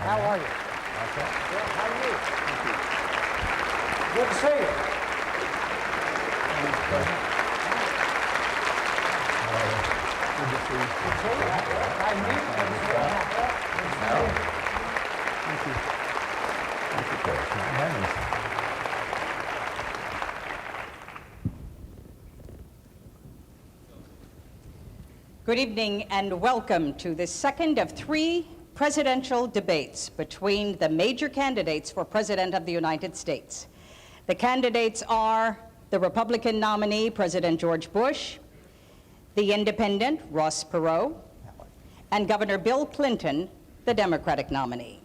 How are you? Okay. Well, how are you? Good to see you. Good to see you. Good to see you. I meet you. Thank you. Thank you, Chris. Good evening and welcome to the second of 3 presidential debates between the major candidates for President of the United States. The candidates are the Republican nominee, President George Bush, the Independent, Ross Perot, and Governor Bill Clinton, the Democratic nominee.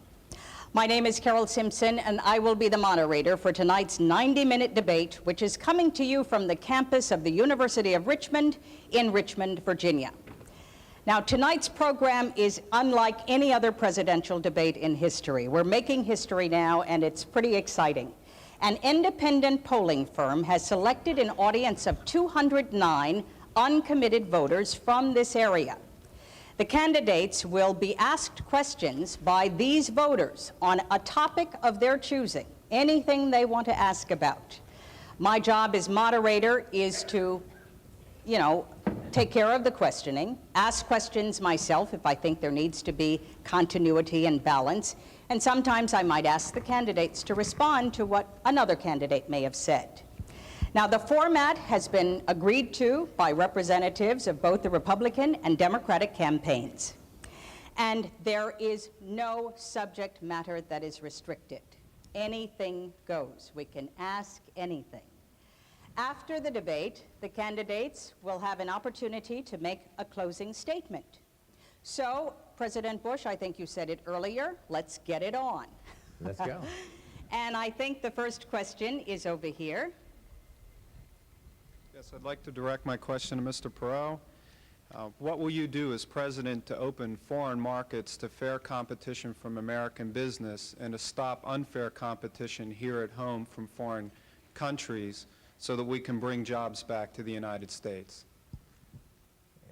My name is Carol Simpson, and I will be the moderator for tonight's 90-minute debate, which is coming to you from the campus of the University of Richmond in Richmond, Virginia. Now, tonight's program is unlike any other presidential debate in history. We're making history now, and it's pretty exciting. An independent polling firm has selected an audience of 209 uncommitted voters from this area. The candidates will be asked questions by these voters on a topic of their choosing, anything they want to ask about. My job as moderator is to, take care of the questioning, ask questions myself if I think there needs to be continuity and balance, and sometimes I might ask the candidates to respond to what another candidate may have said. Now, the format has been agreed to by representatives of both the Republican and Democratic campaigns. And there is no subject matter that is restricted. Anything goes. We can ask anything. After the debate, the candidates will have an opportunity to make a closing statement. So, President Bush, I think you said it earlier, let's get it on. Let's go. And I think the first question is over here. Yes, I'd like to direct my question to Mr. Perot. What will you do as president to open foreign markets to fair competition from American business and to stop unfair competition here at home from foreign countries so that we can bring jobs back to the United States?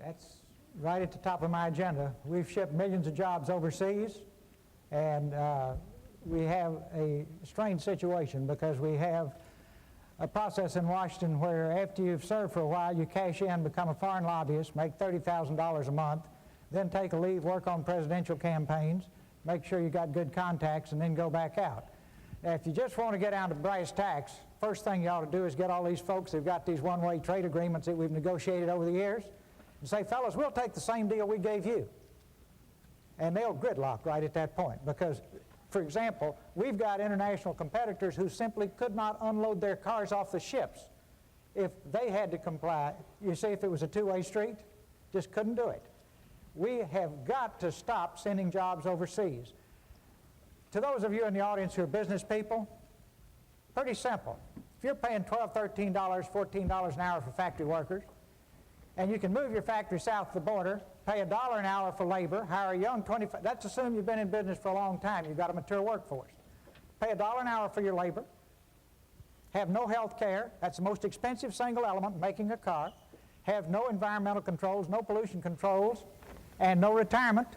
That's right at the top of my agenda. We've shipped millions of jobs overseas, and we have a strange situation because we have a process in Washington where after you've served for a while, you cash in, become a foreign lobbyist, make $30,000 a month, then take a leave, work on presidential campaigns, make sure you got good contacts, and then go back out. Now, if you just want to get down to brass tacks, first thing you ought to do is get all these folks who've got these one-way trade agreements that we've negotiated over the years and say, fellas, we'll take the same deal we gave you. And they'll gridlock right at that point because, for example, we've got international competitors who simply could not unload their cars off the ships if they had to comply. You see, if it was a two-way street, just couldn't do it. We have got to stop sending jobs overseas. To those of you in the audience who are business people, pretty simple. If you're paying $12, $13, $14 an hour for factory workers, and you can move your factory south of the border, pay $1 an hour for labor, hire a young 25, that's assuming you've been in business for a long time, you've got a mature workforce. Pay $1 an hour for your labor, have no health care, that's the most expensive single element, making a car, have no environmental controls, no pollution controls, and no retirement,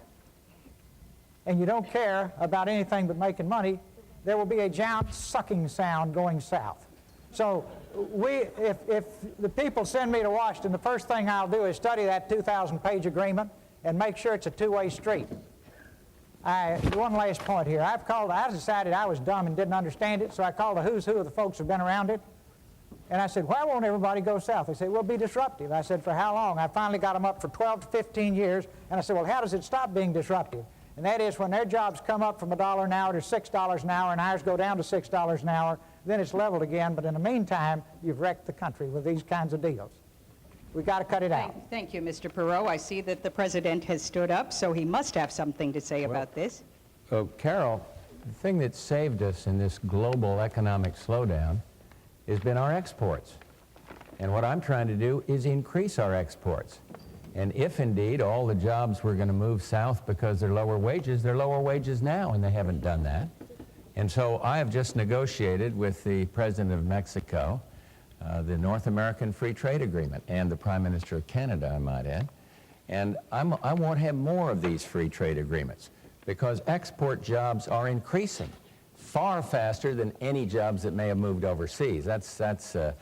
and you don't care about anything but making money, there will be a giant sucking sound going south. So if the people send me to Washington, the first thing I'll do is study that 2,000-page agreement and make sure it's a two-way street. One last point here. I decided I was dumb and didn't understand it, so I called the who's who of the folks who've been around it. And I said, why won't everybody go south? They said, we'll be disruptive. I said, for how long? I finally got them up for 12 to 15 years. And I said, well, how does it stop being disruptive? And that is when their jobs come up from $1 an hour to $6 an hour and ours go down to $6 an hour, then it's leveled again. But in the meantime, you've wrecked the country with these kinds of deals. We've got to cut it out. Thank you, Mr. Perot. I see that the president has stood up, so he must have something to say about this. Carol, the thing that saved us in this global economic slowdown has been our exports. And what I'm trying to do is increase our exports. And if indeed all the jobs were going to move south because they're lower wages now, and they haven't done that. And so I have just negotiated with the President of Mexico the North American Free Trade Agreement and the Prime Minister of Canada, I might add. And I want to have more of these free trade agreements. because export jobs are increasing far faster than any jobs that may have moved overseas. That's a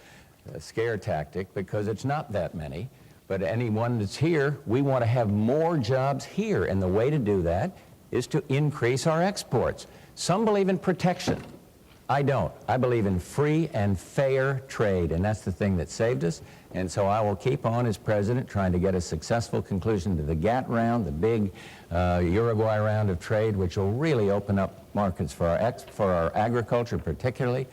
scare tactic because it's not that many. But anyone that's here, we want to have more jobs here, and the way to do that is to increase our exports. Some believe in protection. I don't. I believe in free and fair trade, and that's the thing that saved us. And so I will keep on as president trying to get a successful conclusion to the GATT round, the big Uruguay round of trade, which will really open up markets for our agriculture particularly.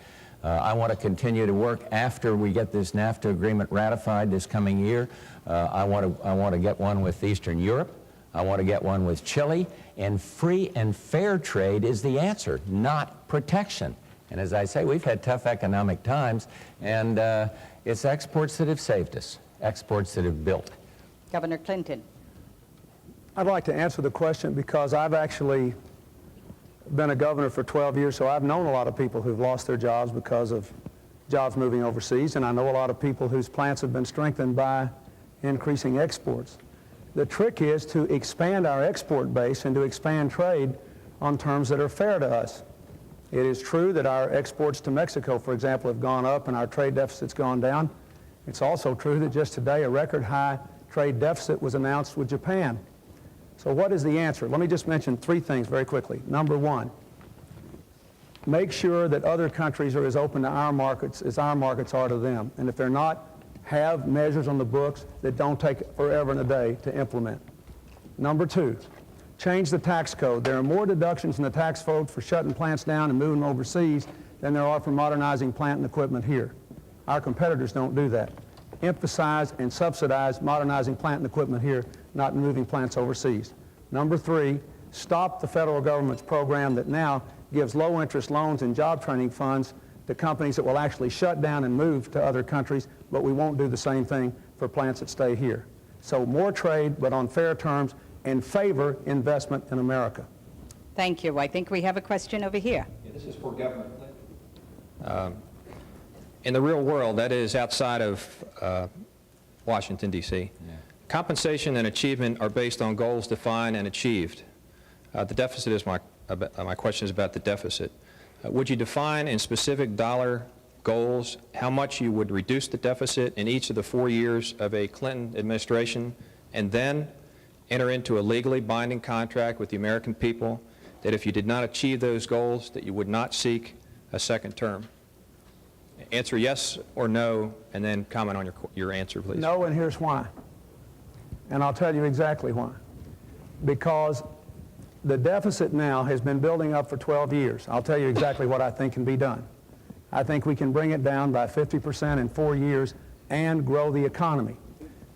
I want to continue to work after we get this NAFTA agreement ratified this coming year. I want to get one with Eastern Europe. I want to get one with Chile. And free and fair trade is the answer, not protection. And as I say, we've had tough economic times, and it's exports that have saved us, exports that have built. Governor Clinton. I'd like to answer the question because I've actually been a governor for 12 years, so I've known a lot of people who've lost their jobs because of jobs moving overseas, and I know a lot of people whose plants have been strengthened by increasing exports. The trick is to expand our export base and to expand trade on terms that are fair to us. It is true that our exports to Mexico, for example, have gone up and our trade deficit's gone down. It's also true that just today a record high trade deficit was announced with Japan. So what is the answer? Let me just mention 3 things very quickly. Number 1, make sure that other countries are as open to our markets as our markets are to them. And if they're not, have measures on the books that don't take forever and a day to implement. Number 2, change the tax code. There are more deductions in the tax code for shutting plants down and moving them overseas than there are for modernizing plant and equipment here. Our competitors don't do that. Emphasize and subsidize modernizing plant and equipment here, not moving plants overseas. Number 3, stop the federal government's program that now gives low-interest loans and job training funds to companies that will actually shut down and move to other countries, but we won't do the same thing for plants that stay here. So more trade, but on fair terms, and favor investment in America. Thank you. I think we have a question over here. Yeah, this is for Governor Clinton. In the real world, that is outside of Washington, D.C., compensation and achievement are based on goals defined and achieved. The deficit is my question is about the deficit. Would you define in specific dollar goals how much you would reduce the deficit in each of the 4 years of a Clinton administration, and then enter into a legally binding contract with the American people that if you did not achieve those goals, that you would not seek a second term? Answer yes or no, and then comment on your answer, please. No, and here's why. And I'll tell you exactly why. Because the deficit now has been building up for 12 years. I'll tell you exactly what I think can be done. I think we can bring it down by 50% in 4 years and grow the economy.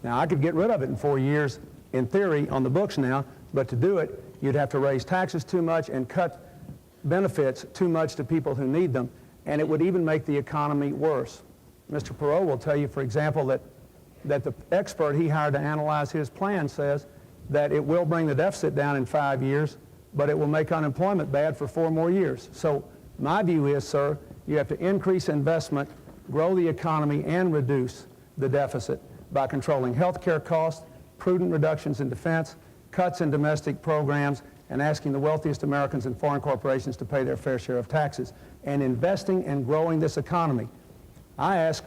Now, I could get rid of it in 4 years, in theory, on the books now, but to do it, you'd have to raise taxes too much and cut benefits too much to people who need them, and it would even make the economy worse. Mr. Perot will tell you, for example, that the expert he hired to analyze his plan says that it will bring the deficit down in 5 years, but it will make unemployment bad for 4 more years. So my view is, sir, you have to increase investment, grow the economy, and reduce the deficit by controlling health care costs, prudent reductions in defense, cuts in domestic programs, and asking the wealthiest Americans and foreign corporations to pay their fair share of taxes, and investing and growing this economy. I ask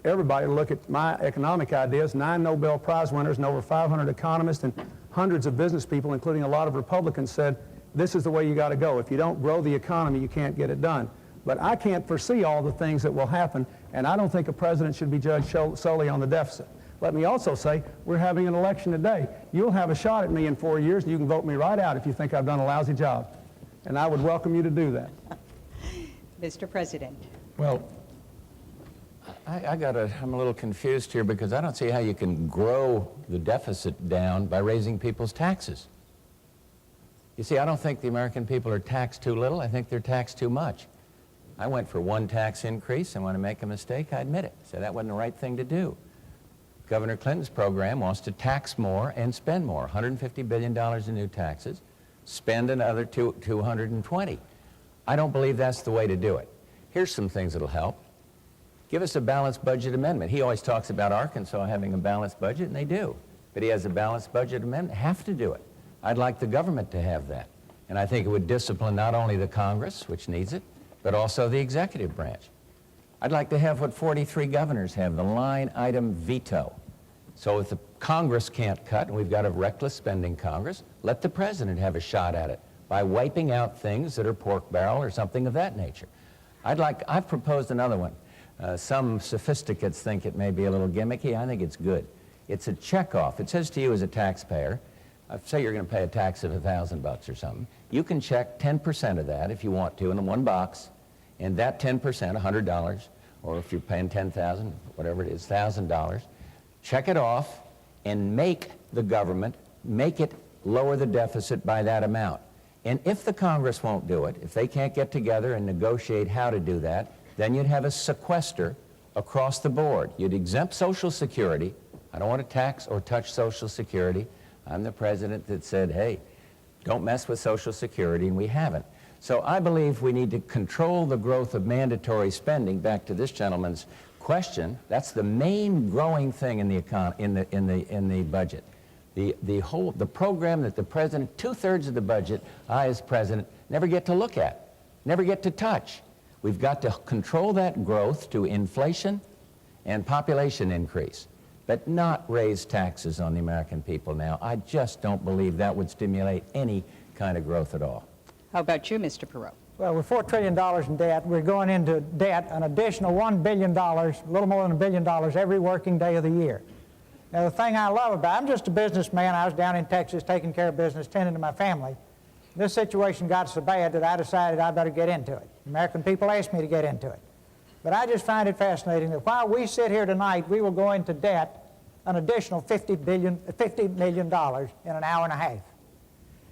everybody to look at my economic ideas. 9 Nobel Prize winners and over 500 economists and hundreds of business people, including a lot of Republicans, said this is the way you got to go. If you don't grow the economy, you can't get it done. But I can't foresee all the things that will happen, and I don't think a president should be judged solely on the deficit. Let me also say, we're having an election today. You'll have a shot at me in 4 years, and you can vote me right out if you think I've done a lousy job. And I would welcome you to do that. Mr. President. Well, I'm a little confused here because I don't see how you can grow the deficit down by raising people's taxes. You see, I don't think the American people are taxed too little. I think they're taxed too much. I went for 1 tax increase, and when I make a mistake, I admit it. So that wasn't the right thing to do. Governor Clinton's program wants to tax more and spend more, $150 billion in new taxes, spend another 220. I don't believe that's the way to do it. Here's some things that'll help. Give us a balanced budget amendment. He always talks about Arkansas having a balanced budget, and they do. But he has a balanced budget amendment, have to do it. I'd like the government to have that. And I think it would discipline not only the Congress, which needs it, but also the executive branch. I'd like to have what 43 governors have, the line item veto. So if the Congress can't cut, and we've got a reckless spending Congress, let the president have a shot at it by wiping out things that are pork barrel or something of that nature. I've proposed another one. Some sophisticates think it may be a little gimmicky. I think it's good. It's a checkoff. It says to you as a taxpayer, say you're going to pay a tax of $1,000 or something. You can check 10% of that if you want to in one box, and that 10%, $100, or if you're paying $10,000, whatever it is, $1,000, check it off and make the government, make it lower the deficit by that amount. And if the Congress won't do it, if they can't get together and negotiate how to do that, then you'd have a sequester across the board. You'd exempt Social Security. I don't want to tax or touch Social Security. I'm the president that said, hey, don't mess with Social Security, and we haven't. So I believe we need to control the growth of mandatory spending. Back to this gentleman's question, that's the main growing thing in the budget. The program that the president, 2/3 of the budget, I as president, never get to look at, never get to touch. We've got to control that growth to inflation and population increase, but not raise taxes on the American people now. I just don't believe that would stimulate any kind of growth at all. How about you, Mr. Perot? Well, we're $4 trillion in debt. We're going into debt an additional $1 billion, a little more than $1 billion every working day of the year. Now, the thing I love about it, I'm just a businessman. I was down in Texas taking care of business, tending to my family. This situation got so bad that I decided I better get into it. American people asked me to get into it. But I just find it fascinating that while we sit here tonight, we will go into debt an additional $50 million in an hour and a half.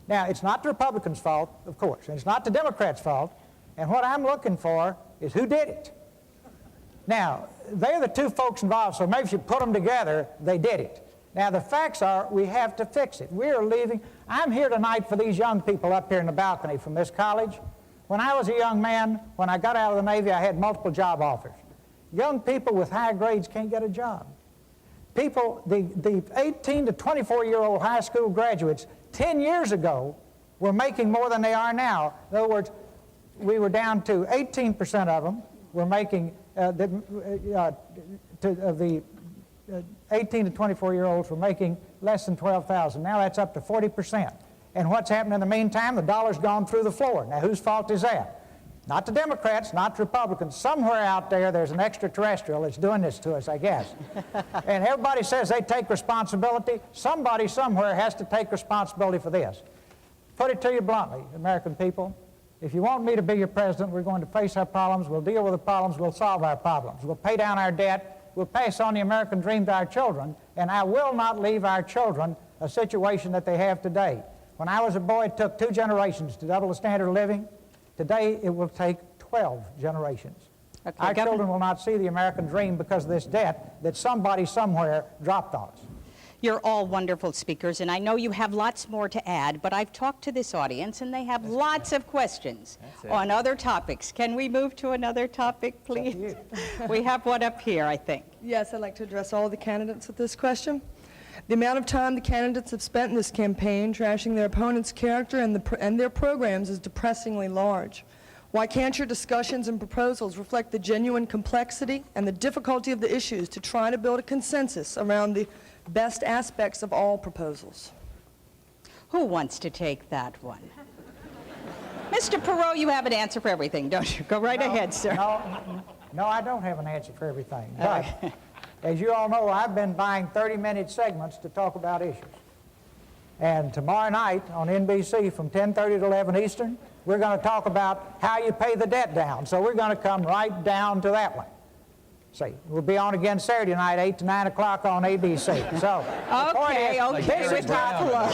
Now, it's not the Republicans' fault, of course, and it's not the Democrats' fault, and what I'm looking for is who did it. Now, they're the two folks involved, so maybe if you put them together, they did it. Now, the facts are we have to fix it. We are leaving. I'm here tonight for these young people up here in the balcony from this college. When I was a young man, when I got out of the Navy, I had multiple job offers. Young people with high grades can't get a job. People, the 18 to 24-year-old high school graduates 10 years ago were making more than they are now. In other words, we were down to 18% of them were making, of the 18 to 24-year-olds were making less than $12,000. Now that's up to 40%. And what's happened in the meantime? The dollar's gone through the floor. Now whose fault is that? Not the Democrats, not the Republicans. Somewhere out there, there's an extraterrestrial that's doing this to us, I guess. And everybody says they take responsibility. Somebody somewhere has to take responsibility for this. Put it to you bluntly, American people. If you want me to be your president, we're going to face our problems. We'll deal with the problems. We'll solve our problems. We'll pay down our debt. We'll pass on the American dream to our children. And I will not leave our children a situation that they have today. When I was a boy, it took 2 generations to double the standard of living. Today, it will take 12 generations. Okay, Our children will not see the American dream because of this debt that somebody somewhere dropped on us. You're all wonderful speakers, and I know you have lots more to add, but I've talked to this audience, and they have lots of questions on other topics. Can we move to another topic, please? We have one up here, I think. Yes, I'd like to address all the candidates with this question. The amount of time the candidates have spent in this campaign trashing their opponent's character and their programs is depressingly large. Why can't your discussions and proposals reflect the genuine complexity and the difficulty of the issues to try to build a consensus around the best aspects of all proposals? Who wants to take that one? Mr. Perot, you have an answer for everything, don't you? Go right ahead, sir. No, I don't have an answer for everything. But as you all know, I've been buying 30-minute segments to talk about issues. And tomorrow night on NBC from 10:30 to 11 Eastern, we're going to talk about how you pay the debt down. So we're going to come right down to that one. See, we'll be on again Saturday night, 8 to 9 o'clock on ABC. So, Okay, this is my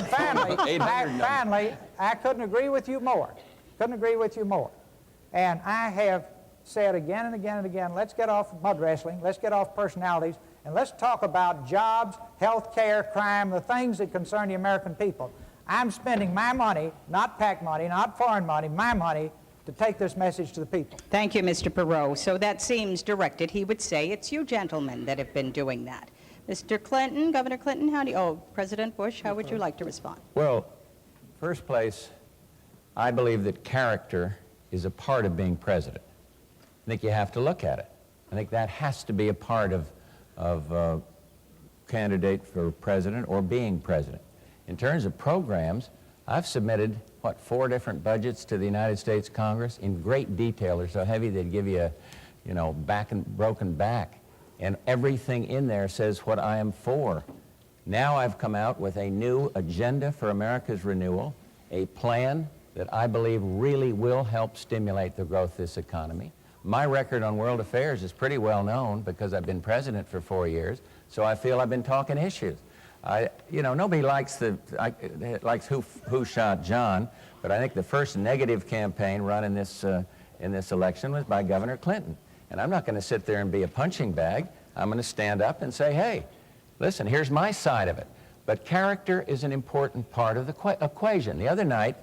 finally, I couldn't agree with you more. Couldn't agree with you more. And I have said again and again and again, let's get off mud wrestling, let's get off personalities, and let's talk about jobs, health care, crime, the things that concern the American people. I'm spending my money, not PAC money, not foreign money, my money, to take this message to the people. Thank you, Mr. Perot. So that seems directed. He would say it's you gentlemen that have been doing that. Mr. Clinton, Governor Clinton, President Bush, how would you like to respond? Well, first place, I believe that character is a part of being president. I think you have to look at it. I think that has to be a part of candidate for president or being president. In terms of programs, I've submitted, 4 different budgets to the United States Congress in great detail. They're so heavy they'd give you a, broken back. And everything in there says what I am for. Now I've come out with a new agenda for America's renewal, a plan that I believe really will help stimulate the growth of this economy. My record on world affairs is pretty well known because I've been president for 4 years, so I feel I've been talking issues. Nobody likes who shot John, but I think the first negative campaign run in this election was by Governor Clinton. And I'm not going to sit there and be a punching bag. I'm going to stand up and say, hey, listen, here's my side of it. But character is an important part of the equation. The other night,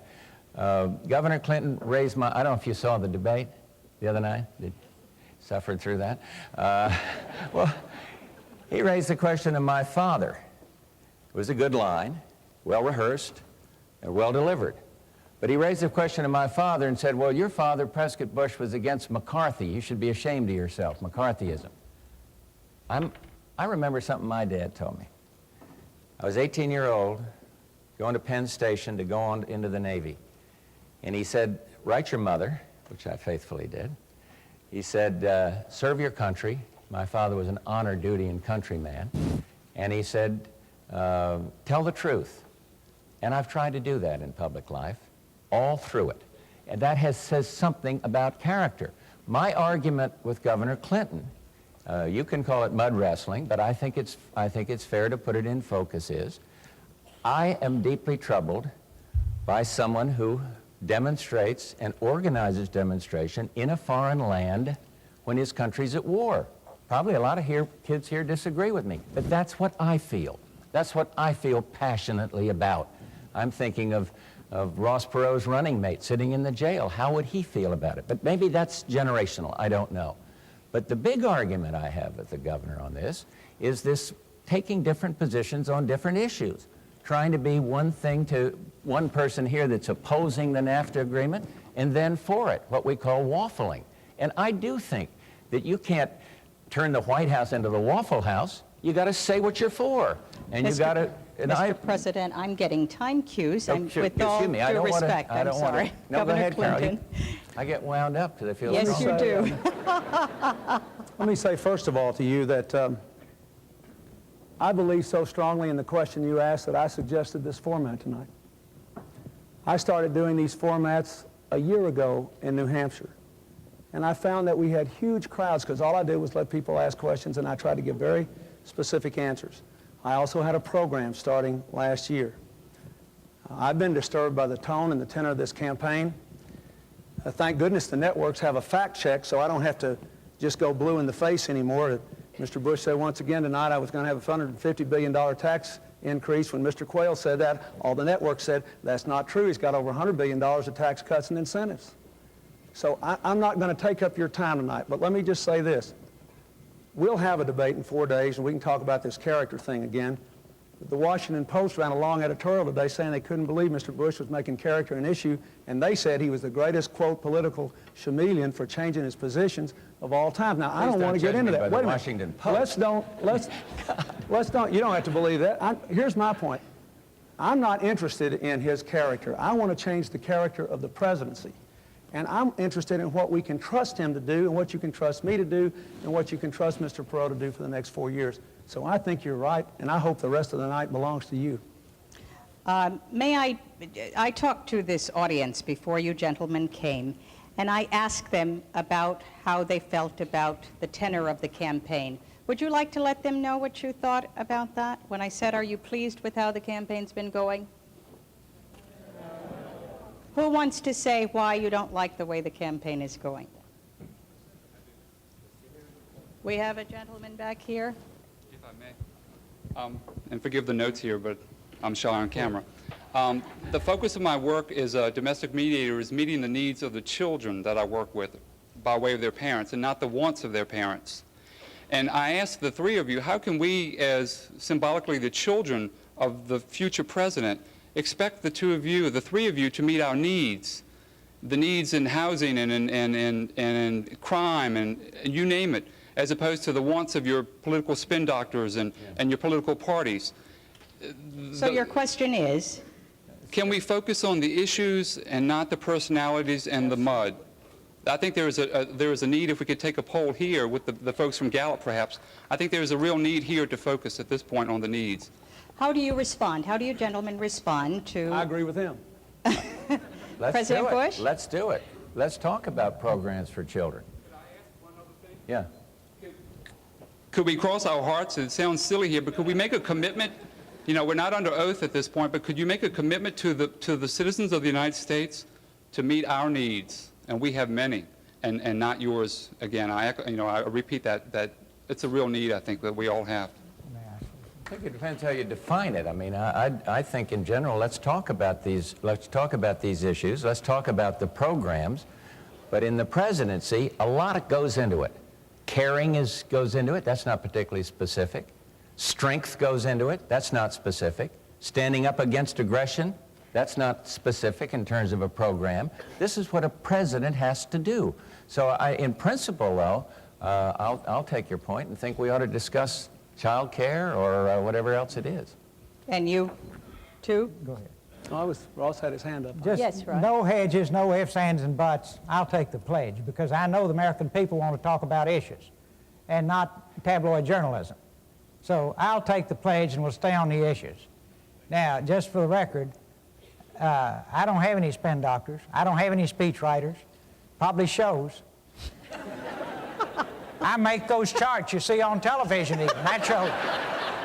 Governor Clinton raised I don't know if you saw the debate the other night. Suffered through that. Well, he raised the question of my father. It was a good line, well rehearsed, and well delivered. But he raised the question of my father and said, well, your father, Prescott Bush, was against McCarthy. You should be ashamed of yourself, McCarthyism. I remember something my dad told me. I was 18-year-old, going to Penn Station to go on into the Navy. And he said, write your mother, which I faithfully did. He said, serve your country. My father was an honor, duty, and country man. And he said, tell the truth. And I've tried to do that in public life, all through it. And that says something about character. My argument with Governor Clinton, you can call it mud wrestling, but I think it's fair to put it in focus, is I am deeply troubled by someone who demonstrates and organizes demonstration in a foreign land when his country's at war. Probably a lot of kids here disagree with me, but that's what I feel. That's what I feel passionately about. I'm thinking of Ross Perot's running mate sitting in the jail. How would he feel about it? But maybe that's generational. I don't know. But the big argument I have with the governor on this is this taking different positions on different issues, trying to be one thing to one person here that's opposing the NAFTA agreement and then for it, what we call waffling. And I do think that you can't turn the White House into the Waffle House. You got to say what you're for. And you got to... Mr. President, I'm getting time cues. Oh, With all due respect, I'm sorry. No, Governor go ahead, Clinton. Carol. I get wound up because I feel Yes, you do. Let me say, first of all, to you that I believe so strongly in the question you asked that I suggested this format tonight. I started doing these formats a year ago in New Hampshire. And I found that we had huge crowds because all I did was let people ask questions and I tried to give very specific answers. I also had a program starting last year. I've been disturbed by the tone and the tenor of this campaign. Thank goodness the networks have a fact check so I don't have to just go blue in the face anymore. Mr. Bush said once again tonight I was going to have a $150 billion tax increase. When Mr. Quayle said that, all the networks said that's not true. He's got over $100 billion of tax cuts and incentives. So I'm not going to take up your time tonight, but let me just say this. We'll have a debate in 4 days, and we can talk about this character thing again. The Washington Post ran a long editorial today saying they couldn't believe Mr. Bush was making character an issue, and they said he was the greatest, quote, political chameleon for changing his positions of all time. Now, I don't want to get into that. Wait a minute. Washington Post. Let's don't, you don't have to believe that. Here's my point. I'm not interested in his character. I want to change the character of the presidency. And I'm interested in what we can trust him to do and what you can trust me to do and what you can trust Mr. Perot to do for the next 4 years. So I think you're right, and I hope the rest of the night belongs to you. I talked to this audience before you gentlemen came, and I asked them about how they felt about the tenor of the campaign. Would you like to let them know what you thought about that? When I said, are you pleased with how the campaign's been going? Who wants to say why you don't like the way the campaign is going? We have a gentleman back here. If I may, and forgive the notes here, but I'm shy on camera. The focus of my work as a domestic mediator is meeting the needs of the children that I work with by way of their parents and not the wants of their parents. And I ask the three of you, how can we, as symbolically the children of the future president, expect the two of you, the three of you, to meet our needs, the needs in housing and in crime and you name it, as opposed to the wants of your political spin doctors and your political parties. So your question is? Can we focus on the issues and not the personalities and the mud? I think there is a need, if we could take a poll here with the folks from Gallup perhaps, I think there is a real need here to focus at this point on the needs. How do you respond? How do you gentlemen respond to I agree with him. President Bush? Let's do it. Let's talk about programs for children. Could I ask one other thing? Yeah. Could we cross our hearts? It sounds silly here, but could we make a commitment? You know, we're not under oath at this point, but could you make a commitment to the citizens of the United States to meet our needs? And we have many, and not yours. Again, I repeat that it's a real need, I think, that we all have. I think it depends how you define it. I mean, I think in general, let's talk about these issues. Let's talk about the programs. But in the presidency, a lot goes into it. Caring goes into it. That's not particularly specific. Strength goes into it. That's not specific. Standing up against aggression, that's not specific in terms of a program. This is what a president has to do. So in principle, though, I'll take your point and think we ought to discuss child care or whatever else it is. And you, too? Go ahead. Ross had his hand up. Just Yes, right. no hedges, no ifs, ands, and buts. I'll take the pledge because I know the American people want to talk about issues and not tabloid journalism. So I'll take the pledge and we'll stay on the issues. Now, just for the record, I don't have any spin doctors. I don't have any speech writers. Probably shows. I make those charts you see on television even. That shows.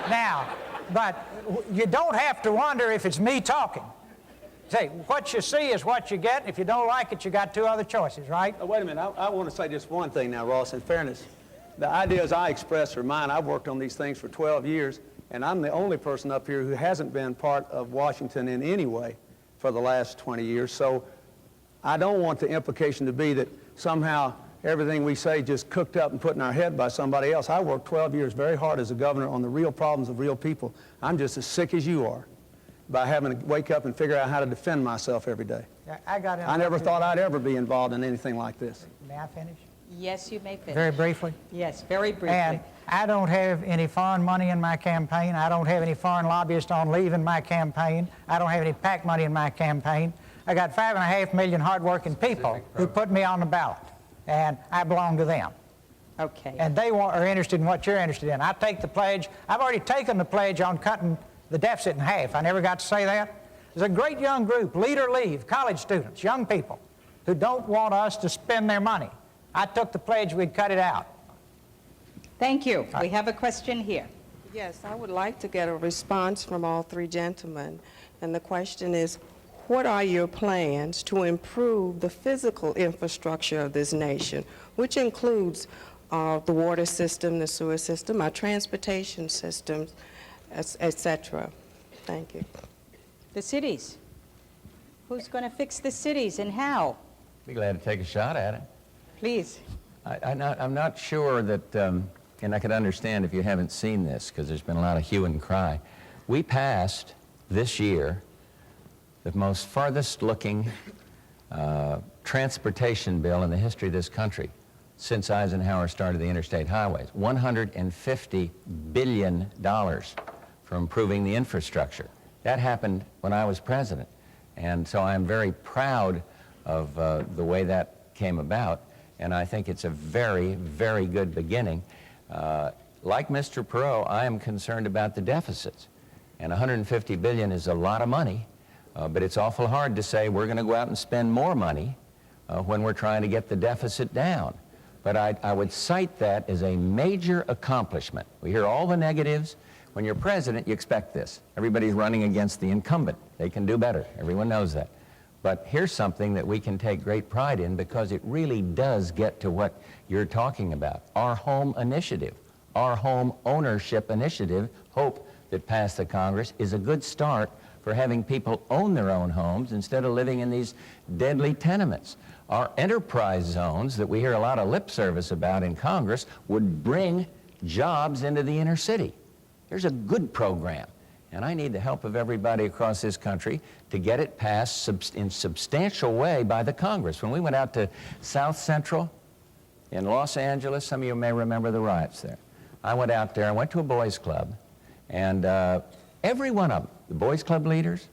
Now, but you don't have to wonder if it's me talking. Say, what you see is what you get. If you don't like it, you got two other choices, right? Oh, wait a minute. I want to say just one thing now, Ross, in fairness. The ideas I express are mine. I've worked on these things for 12 years, and I'm the only person up here who hasn't been part of Washington in any way for the last 20 years. So I don't want the implication to be that somehow everything we say just cooked up and put in our head by somebody else. I worked 12 years very hard as a governor on the real problems of real people. I'm just as sick as you are by having to wake up and figure out how to defend myself every day. I never thought I'd ever be involved in anything like this. May I finish? Yes, you may finish. Very briefly. Yes, very briefly. And I don't have any foreign money in my campaign. I don't have any foreign lobbyists on leave in my campaign. I don't have any PAC money in my campaign. I got 5.5 million hardworking people who put me on the ballot, and I belong to them. Okay. And they are interested in what you're interested in. I take the pledge. I've already taken the pledge on cutting the deficit in half. I never got to say that. There's a great young group, Lead or Leave, college students, young people, who don't want us to spend their money. I took the pledge we'd cut it out. Thank you. We have a question here. Yes, I would like to get a response from all three gentlemen. And the question is, what are your plans to improve the physical infrastructure of this nation, which includes the water system, the sewer system, our transportation systems, etc.? Thank you. The cities. Who's going to fix the cities and how? Be glad to take a shot at it. Please. I'm not sure that, and I could understand if you haven't seen this, because there's been a lot of hue and cry. We passed this year the most farthest looking transportation bill in the history of this country since Eisenhower started the interstate highways. $150 billion for improving the infrastructure. That happened when I was president. And so I'm very proud of the way that came about. And I think it's a very, very good beginning. Like Mr. Perot, I am concerned about the deficits. And $150 billion is a lot of money, but it's awful hard to say we're going to go out and spend more money when we're trying to get the deficit down. But I would cite that as a major accomplishment. We hear all the negatives. When you're president, you expect this. Everybody's running against the incumbent. They can do better. Everyone knows that. But here's something that we can take great pride in because it really does get to what you're talking about. Our home initiative, our home ownership initiative, hope that passed the Congress, is a good start for having people own their own homes instead of living in these deadly tenements. Our enterprise zones that we hear a lot of lip service about in Congress would bring jobs into the inner city. There's a good program. and I need the help of everybody across this country to get it passed in substantial way by the Congress. When we went out to South Central in Los Angeles, some of you may remember the riots there. I went out there, I went to a boys' club, and every one of them, the boys' club leaders,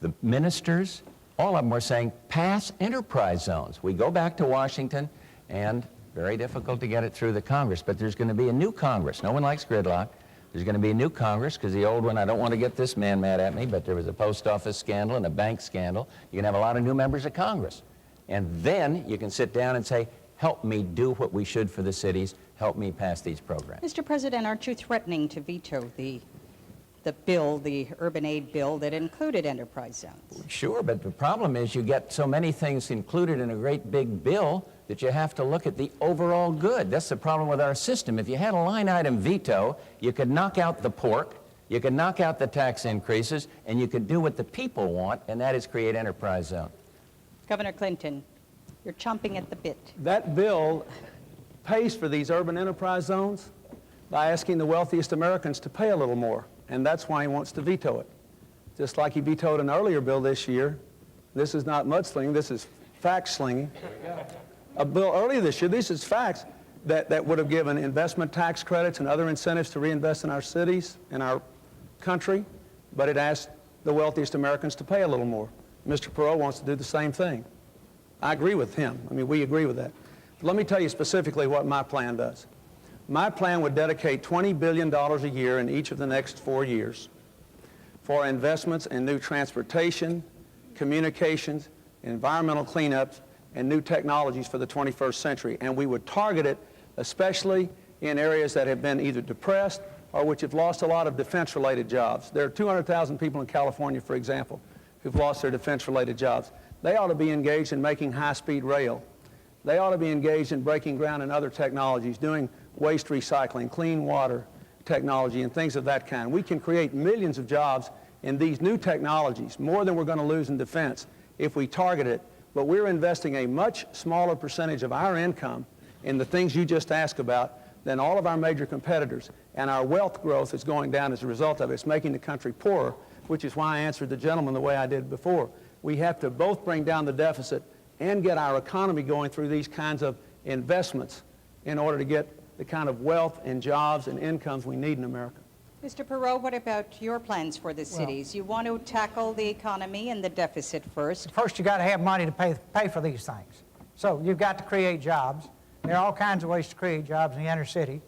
the ministers, all of them were saying, pass enterprise zones. We go back to Washington, and very difficult to get it through the Congress, but there's going to be a new Congress. No one likes gridlock. There's going to be a new Congress, because the old one, I don't want to get this man mad at me, but there was a post office scandal and a bank scandal. You can have a lot of new members of Congress. And then you can sit down and say, help me do what we should for the cities, help me pass these programs. Mr. President, aren't you threatening to veto the bill, the urban aid bill that included enterprise zones? Sure, but the problem is you get so many things included in a great big bill that you have to look at the overall good. That's the problem with our system. If you had a line item veto, you could knock out the pork, you could knock out the tax increases, and you could do what the people want, and that is create enterprise zone. Governor Clinton, you're chomping at the bit. That bill pays for these urban enterprise zones by asking the wealthiest Americans to pay a little more, and that's why he wants to veto it. Just like he vetoed an earlier bill this year. This is not mudslinging, this is fact slinging. A bill earlier this year, this is facts, that would have given investment tax credits and other incentives to reinvest in our cities, in our country, but it asked the wealthiest Americans to pay a little more. Mr. Perot wants to do the same thing. I agree with him. I mean, we agree with that. But let me tell you specifically what my plan does. My plan would dedicate $20 billion a year in each of the next 4 years for investments in new transportation, communications, environmental cleanups, and new technologies for the 21st century. And we would target it especially in areas that have been either depressed or which have lost a lot of defense-related jobs. There are 200,000 people in California, for example, who've lost their defense-related jobs. They ought to be engaged in making high-speed rail. They ought to be engaged in breaking ground in other technologies, doing waste recycling, clean water technology, and things of that kind. We can create millions of jobs in these new technologies, more than we're going to lose in defense if we target it. But we're investing a much smaller percentage of our income in the things you just asked about than all of our major competitors. And our wealth growth is going down as a result of it. It's making the country poorer, which is why I answered the gentleman the way I did before. We have to both bring down the deficit and get our economy going through these kinds of investments in order to get the kind of wealth and jobs and incomes we need in America. Mr. Perot, what about your plans for the cities? You want to tackle the economy and the deficit first. First, you got to have money to pay for these things. So you've got to create jobs. There are all kinds of ways to create jobs in the inner city.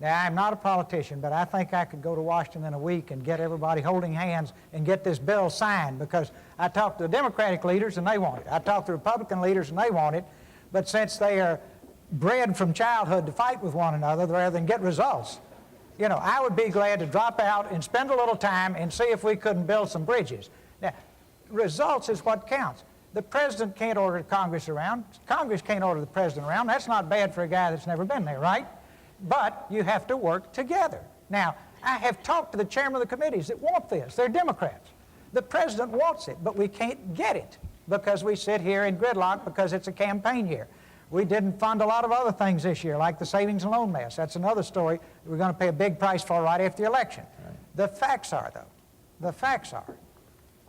Now, I'm not a politician, but I think I could go to Washington in a week and get everybody holding hands and get this bill signed, because I talked to the Democratic leaders and they want it. I talked to Republican leaders and they want it. But since they are bred from childhood to fight with one another rather than get results, you know, I would be glad to drop out and spend a little time and see if we couldn't build some bridges. Now, results is what counts. The president can't order Congress around. Congress can't order the president around. That's not bad for a guy that's never been there, right? But you have to work together. Now, I have talked to the chairman of the committees that want this. They're Democrats. The president wants it, but we can't get it because we sit here in gridlock because it's a campaign year. We didn't fund a lot of other things this year, like the savings and loan mess. That's another story we're going to pay a big price for right after the election. Right. The facts are, though, the facts are,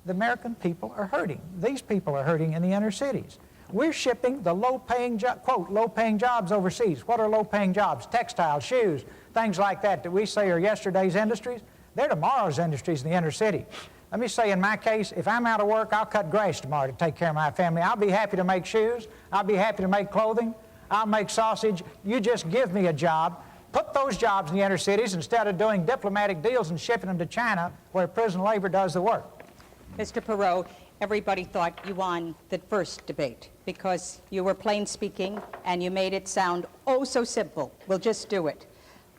the American people are hurting. These people are hurting in the inner cities. We're shipping the low-paying, quote, low-paying jobs overseas. What are low-paying jobs? Textiles, shoes, things like that we say are yesterday's industries. They're tomorrow's industries in the inner city. Let me say, in my case, if I'm out of work, I'll cut grass tomorrow to take care of my family. I'll be happy to make shoes. I'll be happy to make clothing. I'll make sausage. You just give me a job. Put those jobs in the inner cities instead of doing diplomatic deals and shipping them to China where prison labor does the work. Mr. Perot, everybody thought you won the first debate because you were plain speaking and you made it sound oh so simple. We'll just do it.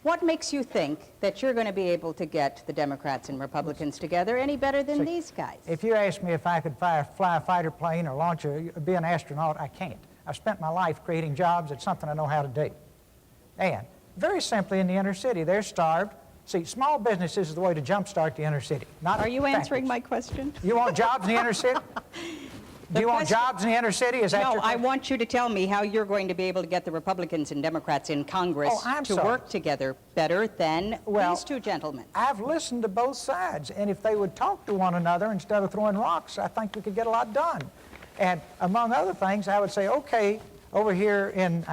What makes you think that you're going to be able to get the Democrats and Republicans together any better than these guys? If you ask me if I could fly a fighter plane or be an astronaut, I can't. I've spent my life creating jobs. It's something I know how to do. And very simply, in the inner city, they're starved. See, small businesses is the way to jumpstart the inner city. Not Are you factories. answering my question? You want jobs in the inner city? Do you want jobs in the inner city? Is that No, your I question? want you to tell me how you're going to be able to get the Republicans and Democrats in Congress Oh, I'm to sorry. work together better than Well, these two gentlemen. I've listened to both sides, and if they would talk to one another instead of throwing rocks, I think we could get a lot done. And among other things, I would say, okay, over here in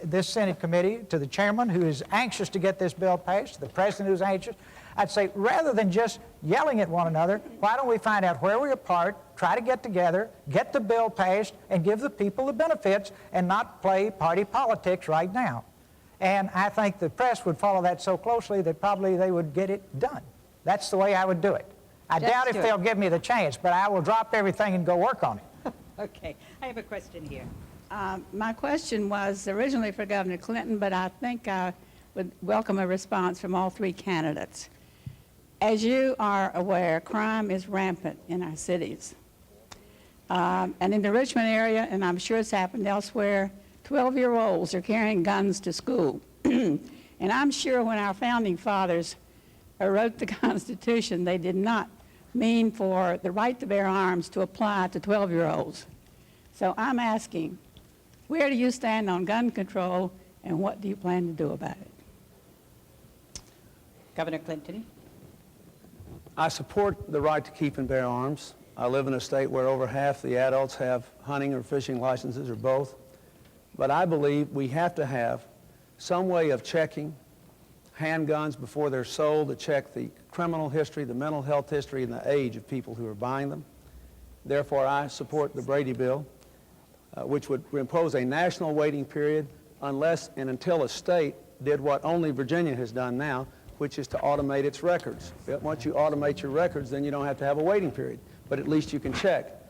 this Senate committee, to the chairman who is anxious to get this bill passed, to the president who's anxious, I'd say rather than just yelling at one another, why don't we find out where we're apart, try to get together, get the bill passed, and give the people the benefits and not play party politics right now. And I think the press would follow that so closely that probably they would get it done. That's the way I would do it. I Let's doubt if do it. they'll give me the chance, but I will drop everything and go work on it. Okay, I have a question here. My question was originally for Governor Clinton, but I think I would welcome a response from all three candidates. As you are aware, crime is rampant in our cities. And in the Richmond area, and I'm sure it's happened elsewhere, 12-year-olds are carrying guns to school. And I'm sure when our founding fathers wrote the Constitution, they did not mean for the right to bear arms to apply to 12-year-olds. So I'm asking, where do you stand on gun control, and what do you plan to do about it? Governor Clinton? I support the right to keep and bear arms. I live in a state where over half the adults have hunting or fishing licenses or both. But I believe we have to have some way of checking handguns before they're sold, to check the criminal history, the mental health history, and the age of people who are buying them. Therefore, I support the Brady bill, which would impose a national waiting period unless and until a state did what only Virginia has done now, which is to automate its records. Once you automate your records, then you don't have to have a waiting period, but at least you can check.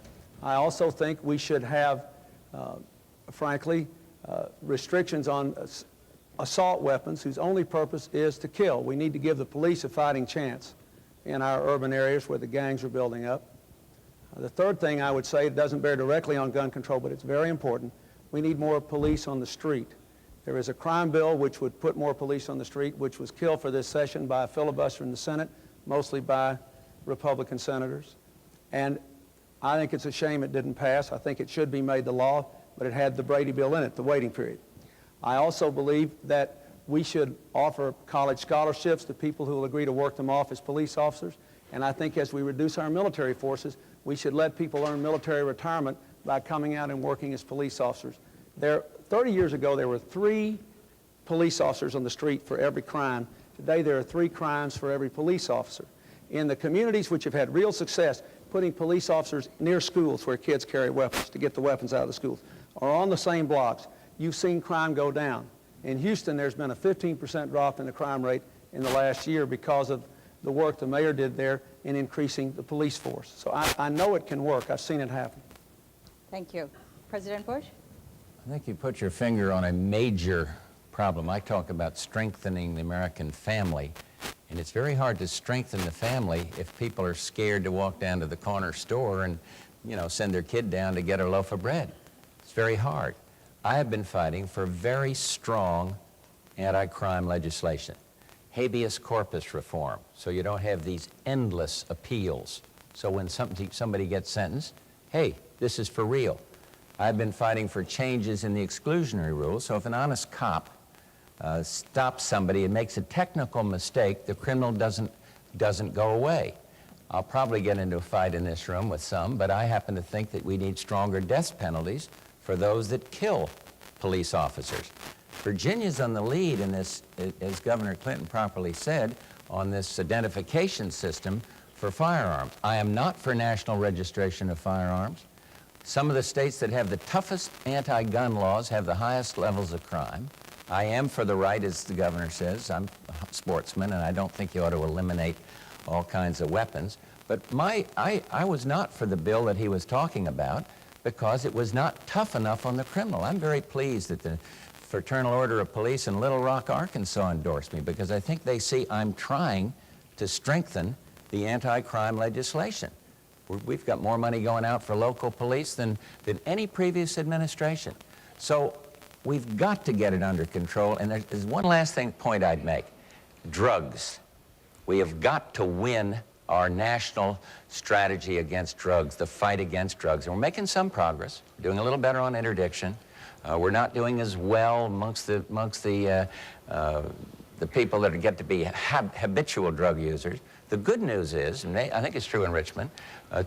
I also think we should have, frankly, restrictions on assault weapons whose only purpose is to kill. We need to give the police a fighting chance in our urban areas where the gangs are building up. The third thing I would say, it doesn't bear directly on gun control, but it's very important. We need more police on the street. There is a crime bill which would put more police on the street, which was killed for this session by a filibuster in the Senate, mostly by Republican senators. And I think it's a shame it didn't pass. I think it should be made the law, but it had the Brady bill in it, the waiting period. I also believe that we should offer college scholarships to people who will agree to work them off as police officers. And I think as we reduce our military forces, we should let people earn military retirement by coming out and working as police officers. 30 years ago, there were 3 police officers on the street for every crime. Today, there are 3 crimes for every police officer. In the communities which have had real success, putting police officers near schools where kids carry weapons to get the weapons out of the schools, or on the same blocks, you've seen crime go down. In Houston, there's been a 15% drop in the crime rate in the last year because of the work the mayor did there in increasing the police force. So I know it can work. I've seen it happen. Thank you. President Bush? I think you put your finger on a major problem. I talk about strengthening the American family, and it's very hard to strengthen the family if people are scared to walk down to the corner store and, send their kid down to get a loaf of bread. It's very hard. I have been fighting for very strong anti-crime legislation, habeas corpus reform, so you don't have these endless appeals. So when somebody gets sentenced, hey, this is for real. I've been fighting for changes in the exclusionary rules, so if an honest cop stops somebody and makes a technical mistake, the criminal doesn't go away. I'll probably get into a fight in this room with some, but I happen to think that we need stronger death penalties for those that kill police officers. Virginia's on the lead in this, as Governor Clinton properly said, on this identification system for firearms. I am not for national registration of firearms. Some of the states that have the toughest anti-gun laws have the highest levels of crime. I am for the right, as the governor says. I'm a sportsman, and I don't think you ought to eliminate all kinds of weapons. But I was not for the bill that he was talking about because it was not tough enough on the criminal. I'm very pleased that the Fraternal Order of Police in Little Rock, Arkansas endorsed me because I think they see I'm trying to strengthen the anti-crime legislation. We've got more money going out for local police than any previous administration. So we've got to get it under control. And there's one last point I'd make. Drugs. We have got to win our national strategy against drugs, the fight against drugs. And we're making some progress. We're doing a little better on interdiction. We're not doing as well amongst the people that get to be habitual drug users. The good news is, and I think it's true in Richmond,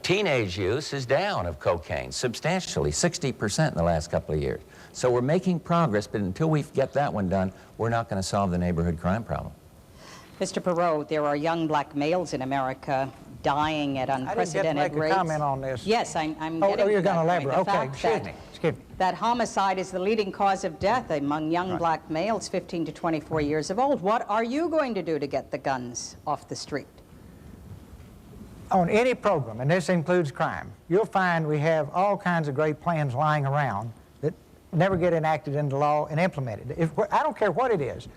teenage use is down of cocaine substantially, 60% in the last couple of years. So we're making progress, but until we get that one done, we're not going to solve the neighborhood crime problem. Mr. Perot, there are young black males in America dying at unprecedented I didn't get to make rates. a comment on this. Yes, I'm Oh, getting you're to going to that point. elaborate. The Okay, fact excuse me. Excuse me. that homicide is the leading cause of death among young black males 15 to 24 years of old. What are you going to do to get the guns off the street? On any program, and this includes crime, you'll find we have all kinds of great plans lying around that never get enacted into law and implemented. I don't care what it is,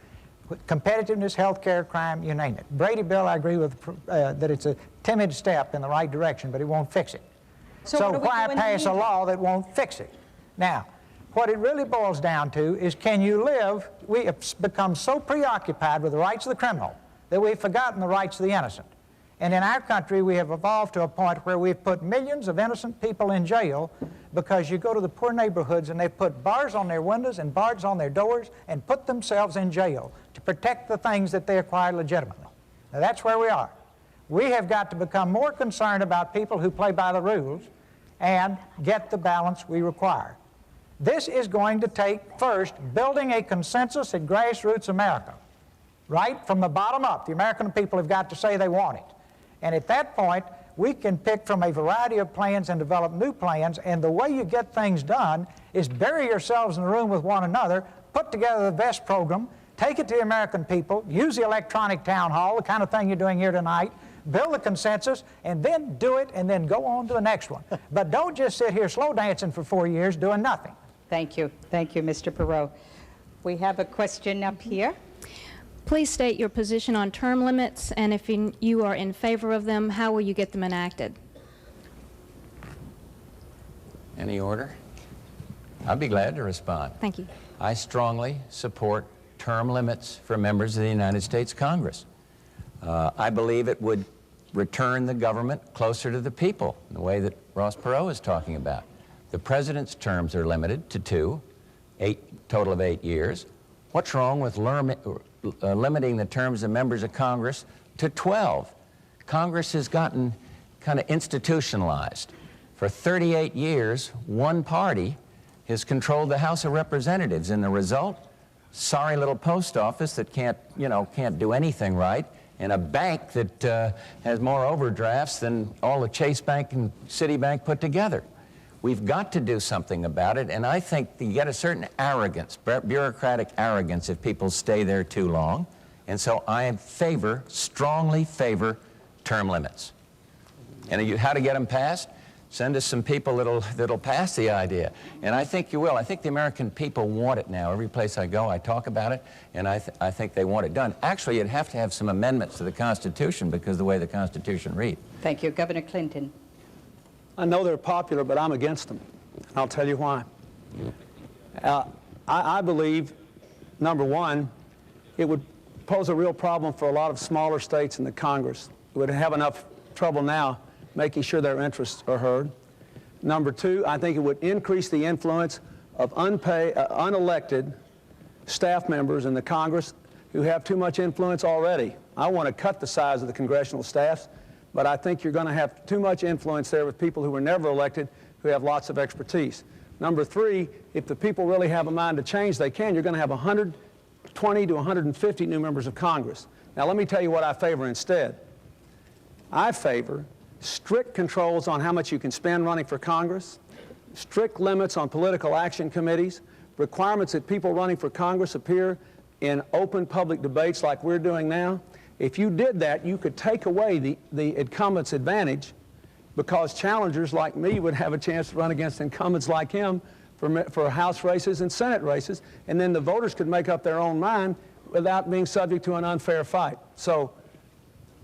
competitiveness, health care, crime, you name it. Brady bill, I agree with that it's a timid step in the right direction, but it won't fix it. So why pass a law that won't fix it? Now, what it really boils down to is, can you live? We have become so preoccupied with the rights of the criminal that we've forgotten the rights of the innocent. And in our country, we have evolved to a point where we've put millions of innocent people in jail because you go to the poor neighborhoods and they put bars on their windows and bars on their doors and put themselves in jail to protect the things that they acquired legitimately. Now, that's where we are. We have got to become more concerned about people who play by the rules and get the balance we require. This is going to take, first, building a consensus at grassroots America, right from the bottom up. The American people have got to say they want it. And at that point, we can pick from a variety of plans and develop new plans, and the way you get things done is bury yourselves in a room with one another, put together the best program, take it to the American people, use the electronic town hall, the kind of thing you're doing here tonight, build the consensus, and then do it, and then go on to the next one. But don't just sit here slow dancing for 4 years doing nothing. Thank you. Thank you, Mr. Perot. We have a question up here. Please state your position on term limits, and if you are in favor of them, how will you get them enacted? Any order? I'd be glad to respond. Thank you. I strongly support term limits for members of the United States Congress. I believe it would return the government closer to the people in the way that Ross Perot is talking about. The president's terms are limited to 2, total of 8 years. What's wrong with limiting the terms of members of Congress to 12? Congress has gotten kind of institutionalized. For 38 years, one party has controlled the House of Representatives, and the result, sorry little post office that can't do anything right, and a bank that has more overdrafts than all the Chase Bank and Citibank put together. We've got to do something about it, and I think you get a certain arrogance, bureaucratic arrogance, if people stay there too long. And so I strongly favor term limits. And how to get them passed? Send us some people that'll pass the idea. And I think you will. I think the American people want it now. Every place I go, I talk about it, and I think they want it done. Actually, you'd have to have some amendments to the Constitution because of the way the Constitution reads. Thank you. Governor Clinton. I know they're popular, but I'm against them. I'll tell you why. I believe, number one, it would pose a real problem for a lot of smaller states in the Congress. It would have enough trouble now making sure their interests are heard. Number two, I think it would increase the influence of unelected staff members in the Congress who have too much influence already. I want to cut the size of the congressional staffs, but I think you're going to have too much influence there with people who were never elected, who have lots of expertise. Number three, if the people really have a mind to change, they can. You're going to have 120 to 150 new members of Congress. Now, let me tell you what I favor instead. I favor strict controls on how much you can spend running for Congress, strict limits on political action committees, requirements that people running for Congress appear in open public debates like we're doing now. If you did that, you could take away the incumbent's advantage, because challengers like me would have a chance to run against incumbents like him for House races and Senate races, and then the voters could make up their own mind without being subject to an unfair fight. So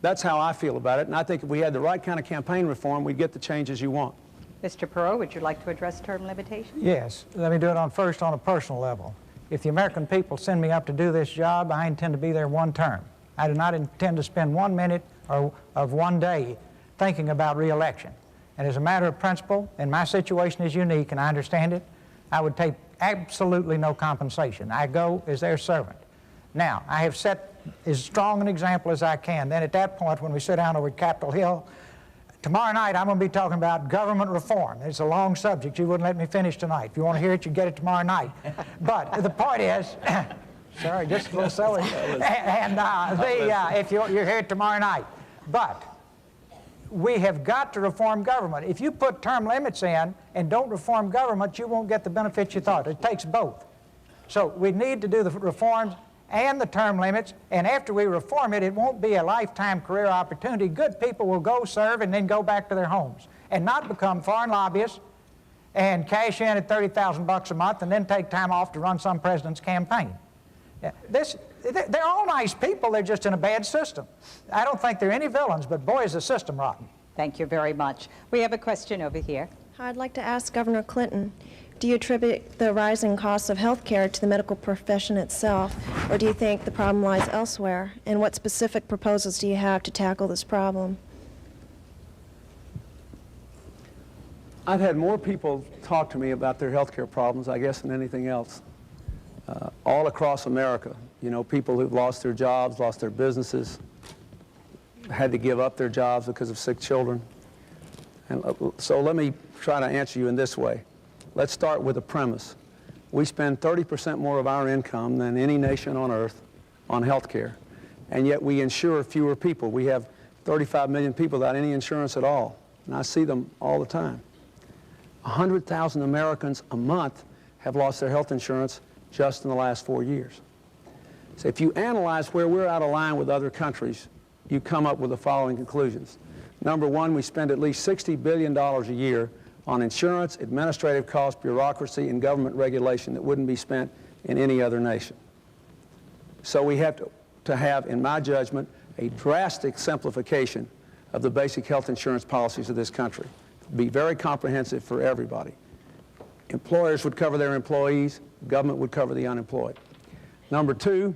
that's how I feel about it, and I think if we had the right kind of campaign reform, we'd get the changes you want. Mr. Perot, would you like to address term limitations? Yes. Let me do it first on a personal level. If the American people send me up to do this job, I intend to be there one term. I do not intend to spend 1 minute of one day thinking about re-election. And as a matter of principle, and my situation is unique and I understand it, I would take absolutely no compensation. I go as their servant. Now, I have set as strong an example as I can. Then at that point, when we sit down over at Capitol Hill, tomorrow night I'm going to be talking about government reform. It's a long subject. You wouldn't let me finish tonight. If you want to hear it, you get it tomorrow night. But the point is, sorry, just a little silly. And if you're here tomorrow night. But we have got to reform government. If you put term limits in and don't reform government, you won't get the benefits you thought. It takes both. So we need to do the reforms and the term limits, and after we reform it, it won't be a lifetime career opportunity. Good people will go serve and then go back to their homes and not become foreign lobbyists and cash in at $30,000 a month and then take time off to run some president's campaign. They're all nice people, they're just in a bad system. I don't think they're any villains, but boy, is the system rotten. Thank you very much. We have a question over here. I'd like to ask Governor Clinton, do you attribute the rising costs of health care to the medical profession itself, or do you think the problem lies elsewhere? And what specific proposals do you have to tackle this problem? I've had more people talk to me about their health care problems, I guess, than anything else. All across America, you know, people who've lost their jobs, lost their businesses, had to give up their jobs because of sick children. And so let me try to answer you in this way. Let's start with a premise. We spend 30% more of our income than any nation on earth on health care, and yet we insure fewer people. We have 35 million people without any insurance at all, and I see them all the time. 100,000 Americans a month have lost their health insurance just in the last 4 years. So if you analyze where we're out of line with other countries, you come up with the following conclusions. Number one, we spend at least $60 billion a year on insurance, administrative costs, bureaucracy, and government regulation that wouldn't be spent in any other nation. So we have to have, in my judgment, a drastic simplification of the basic health insurance policies of this country. Be very comprehensive for everybody. Employers would cover their employees, government would cover the unemployed. Number two,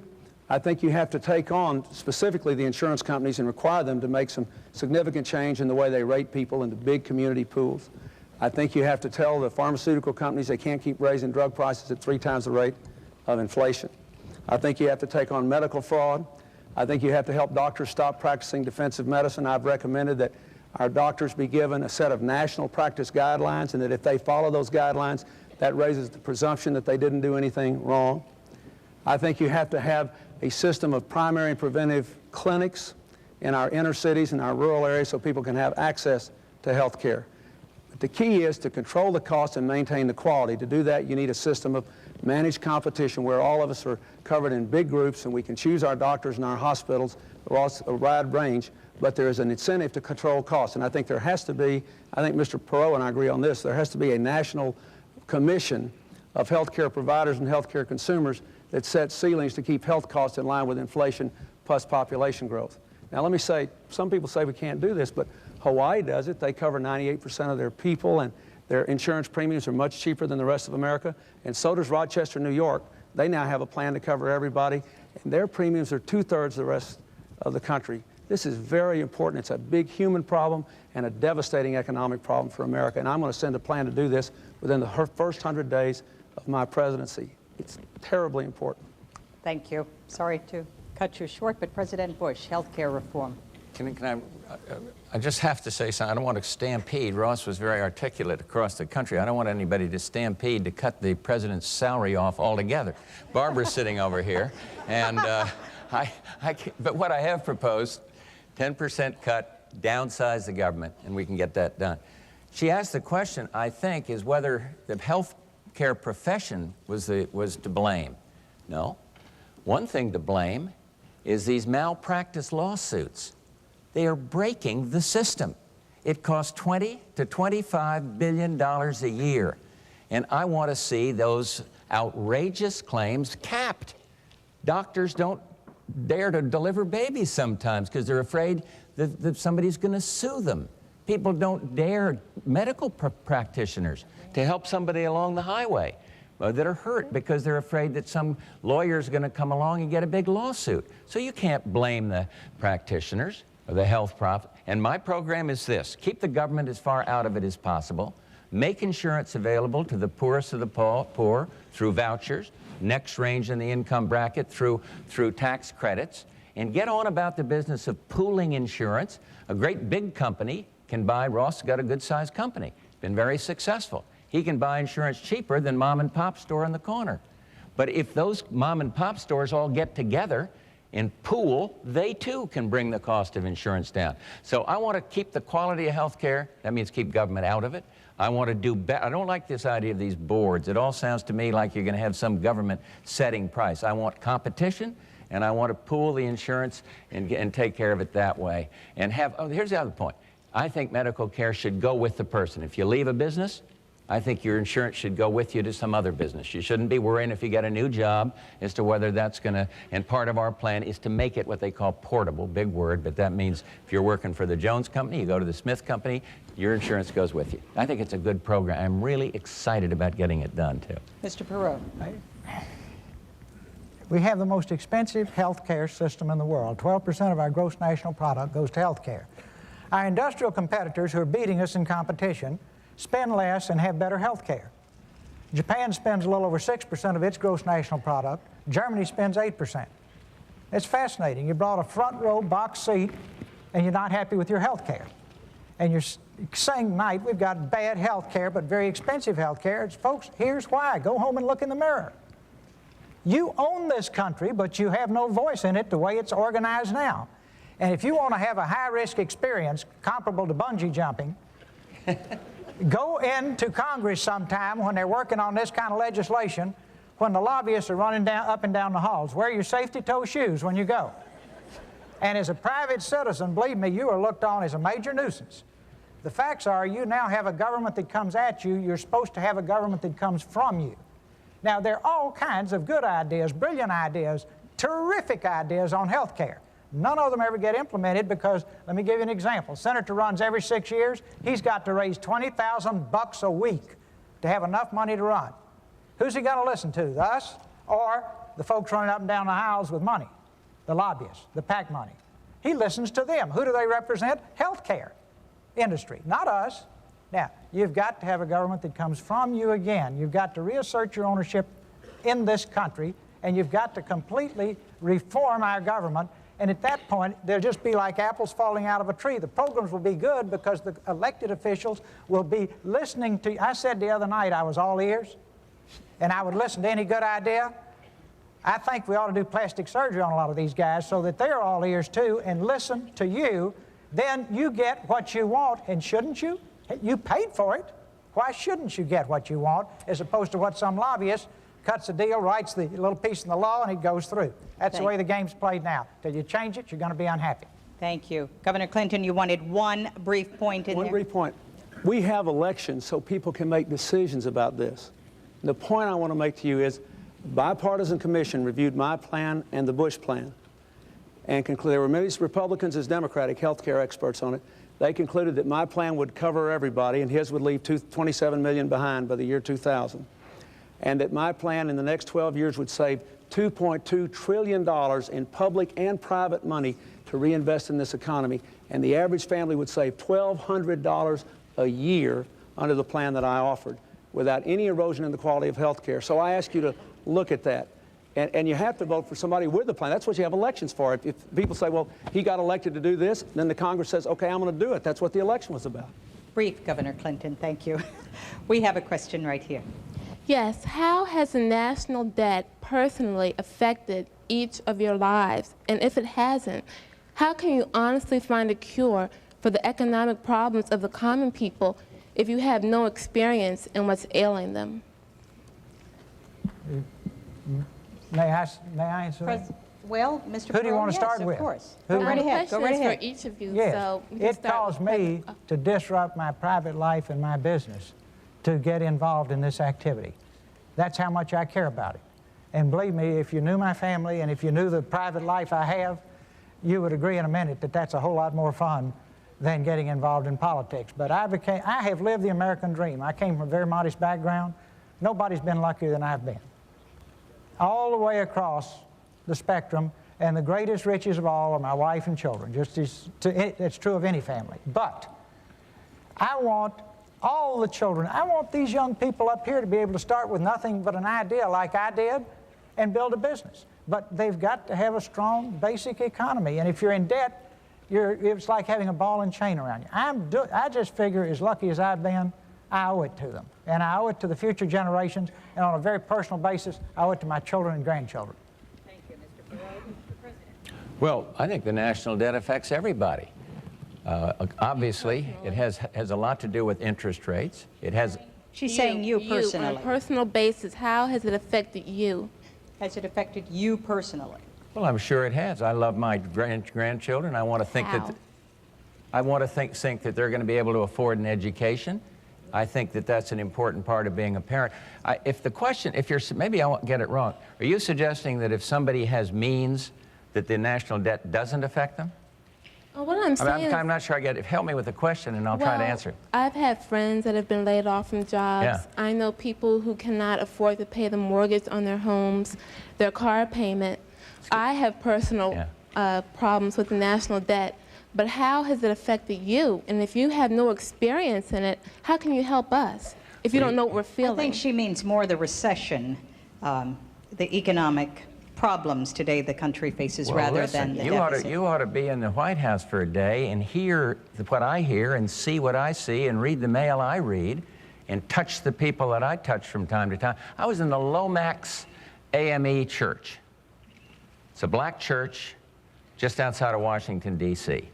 I think you have to take on specifically the insurance companies and require them to make some significant change in the way they rate people into big community pools. I think you have to tell the pharmaceutical companies they can't keep raising drug prices at 3 times the rate of inflation. I think you have to take on medical fraud. I think you have to help doctors stop practicing defensive medicine. I've recommended that our doctors be given a set of national practice guidelines, and that if they follow those guidelines, that raises the presumption that they didn't do anything wrong. I think you have to have a system of primary and preventive clinics in our inner cities and our rural areas so people can have access to health care. But the key is to control the cost and maintain the quality. To do that, you need a system of managed competition where all of us are covered in big groups and we can choose our doctors and our hospitals across a wide range, but there is an incentive to control costs. And I think there has to be, I think Mr. Perot and I agree on this, there has to be a national commission of healthcare providers and healthcare consumers that sets ceilings to keep health costs in line with inflation plus population growth. Now let me say, some people say we can't do this, but Hawaii does it. They cover 98% of their people, and their insurance premiums are much cheaper than the rest of America, and so does Rochester, New York. They now have a plan to cover everybody, and their premiums are 2/3 the rest of the country. This is very important. It's a big human problem and a devastating economic problem for America, and I'm going to send a plan to do this within the first 100 days of my presidency. It's terribly important. Thank you. Sorry to cut you short, but President Bush, health care reform. I just have to say something. I don't want to stampede. Ross was very articulate across the country. I don't want anybody to stampede to cut the president's salary off altogether. Barbara's sitting over here, and but what I have proposed, 10% cut, downsize the government, and we can get that done. She asked the question, I think, is whether the health care profession was to blame. No. One thing to blame is these malpractice lawsuits. They are breaking the system. It costs $20 to $25 billion a year, and I want to see those outrageous claims capped. Doctors don't dare to deliver babies sometimes because they're afraid that somebody's going to sue them. People don't dare, medical practitioners, to help somebody along the highway. that are hurt because they're afraid that some lawyer's going to come along and get a big lawsuit. So you can't blame the practitioners or the health profit. And my program is this: keep the government as far out of it as possible, make insurance available to the poorest of the poor through vouchers, next range in the income bracket through tax credits, and get on about the business of pooling insurance. A great big company can buy, Ross got a good-sized company, been very successful. He can buy insurance cheaper than mom and pop store on the corner. But if those mom and pop stores all get together and pool, they too can bring the cost of insurance down. So I want to keep the quality of health care. That means keep government out of it. I want to do better. I don't like this idea of these boards. It all sounds to me like you're going to have some government setting price. I want competition, and I want to pool the insurance and take care of it that way. And here's the other point. I think medical care should go with the person. If you leave a business, I think your insurance should go with you to some other business. You shouldn't be worrying if you get a new job as to whether that's going to, and part of our plan is to make it what they call portable, big word, but that means if you're working for the Jones Company, you go to the Smith Company, your insurance goes with you. I think it's a good program. I'm really excited about getting it done, too. Mr. Perot. We have the most expensive health care system in the world. 12% of our gross national product goes to health care. Our industrial competitors who are beating us in competition spend less and have better health care. Japan spends a little over 6% of its gross national product. Germany spends 8%. It's fascinating. You brought a front row box seat and you're not happy with your health care. And you're saying tonight we've got bad health care but very expensive health care. Folks, here's why. Go home and look in the mirror. You own this country, but you have no voice in it the way it's organized now. And if you want to have a high-risk experience comparable to bungee jumping, go into Congress sometime when they're working on this kind of legislation, when the lobbyists are running up and down the halls. Wear your safety toe shoes when you go. And as a private citizen, believe me, you are looked on as a major nuisance. The facts are you now have a government that comes at you. You're supposed to have a government that comes from you. Now, there are all kinds of good ideas, brilliant ideas, terrific ideas on health care. None of them ever get implemented because, let me give you an example. Senator runs every 6 years. He's got to raise $20,000 a week to have enough money to run. Who's he going to listen to, us or the folks running up and down the aisles with money, the lobbyists, the PAC money? He listens to them. Who do they represent? Health care industry, not us. Now, you've got to have a government that comes from you again. You've got to reassert your ownership in this country, and you've got to completely reform our government. And at that point, they'll just be like apples falling out of a tree. The programs will be good because the elected officials will be listening to you. I said the other night I was all ears, and I would listen to any good idea. I think we ought to do plastic surgery on a lot of these guys so that they're all ears too and listen to you. Then you get what you want, and shouldn't you? You paid for it. Why shouldn't you get what you want as opposed to what some lobbyist cuts a deal, writes the little piece in the law, and it goes through. That's the way the game's played now. Till you change it, you're going to be unhappy. Thank you. Governor Clinton, you wanted one brief point in there. One brief point. We have elections so people can make decisions about this. The point I want to make to you is bipartisan commission reviewed my plan and the Bush plan and concluded there were many Republicans as Democratic health care experts on it. They concluded that my plan would cover everybody and his would leave 27 million behind by the year 2000. And that my plan in the next 12 years would save $2.2 trillion in public and private money to reinvest in this economy. And the average family would save $1,200 a year under the plan that I offered without any erosion in the quality of health care. So I ask you to look at that. And you have to vote for somebody with the plan. That's what you have elections for. If people say, well, he got elected to do this, then the Congress says, okay, I'm going to do it. That's what the election was about. Brief, Governor Clinton. Thank you. We have a question right here. Yes, how has the national debt personally affected each of your lives? And if it hasn't, how can you honestly find a cure for the economic problems of the common people if you have no experience in what's ailing them? May I answer that? Well, Mr. Who do you want to yes, start with? Of course. Who? Go right ahead. Go right ahead. For each of you. Yes. So we can It start caused with me to disrupt my private life and my business to get involved in this activity. That's how much I care about it. And believe me, if you knew my family and if you knew the private life I have, you would agree in a minute that that's a whole lot more fun than getting involved in politics. But I have lived the American dream. I came from a very modest background. nobody's been luckier than I've been. All the way across the spectrum, and the greatest riches of all are my wife and children. It's true of any family. But I want all the children, I want these young people up here to be able to start with nothing but an idea like I did and build a business. But they've got to have a strong basic economy. And if you're in debt, it's like having a ball and chain around you. I just figure, as lucky as I've been, I owe it to them. And I owe it to the future generations. And on a very personal basis, I owe it to my children and grandchildren. Thank you, Mr. Perot. Mr. President. Well, I think the national debt affects everybody. Obviously, it has a lot to do with interest rates. It has. She's saying you personally. On a personal basis, how has it affected you? Has it affected you personally? Well, I'm sure it has. I love my grandchildren. I want to think that think that they're going to be able to afford an education. I think that that's an important part of being a parent. Maybe I won't get it wrong. Are you suggesting that if somebody has means, that the national debt doesn't affect them? Well, what I'm saying I'm not sure I get it. Help me with the question, and I'll try to answer it. I've had friends that have been laid off from jobs. Yeah. I know people who cannot afford to pay the mortgage on their homes, their car payment. I have personal problems with the national debt, but how has it affected you? And if you have no experience in it, how can you help us if you don't know what we're feeling? I think she means more the recession, the economic problems today the country faces, rather than the deficit. You ought to be in the White House for a day and hear what I hear and see what I see and read the mail I read and touch the people that I touch from time to time. I was in the Lomax AME Church. It's a black church just outside of Washington, D.C.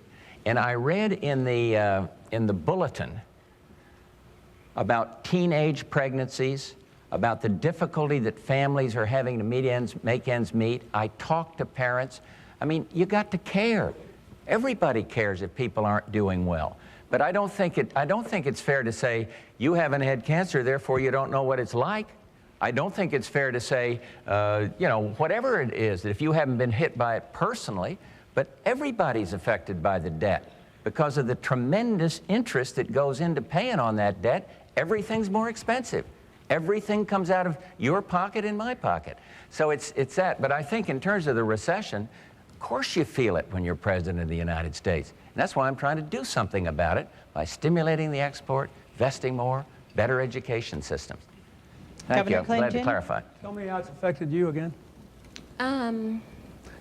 And I read in the bulletin about teenage pregnancies, about the difficulty that families are having to make ends meet. I talked to parents. I mean, you got to care. Everybody cares if people aren't doing well. But I don't think it's fair to say, you haven't had cancer, therefore you don't know what it's like. I don't think it's fair to say, whatever it is, that if you haven't been hit by it personally, but everybody's affected by the debt. Because of the tremendous interest that goes into paying on that debt, everything's more expensive. Everything comes out of your pocket and my pocket. So it's that. But I think in terms of the recession, of course you feel it when you're president of the United States. And that's why I'm trying to do something about it by stimulating the export, investing more, better education systems. Thank you. Glad to clarify. Tell me how it's affected you again.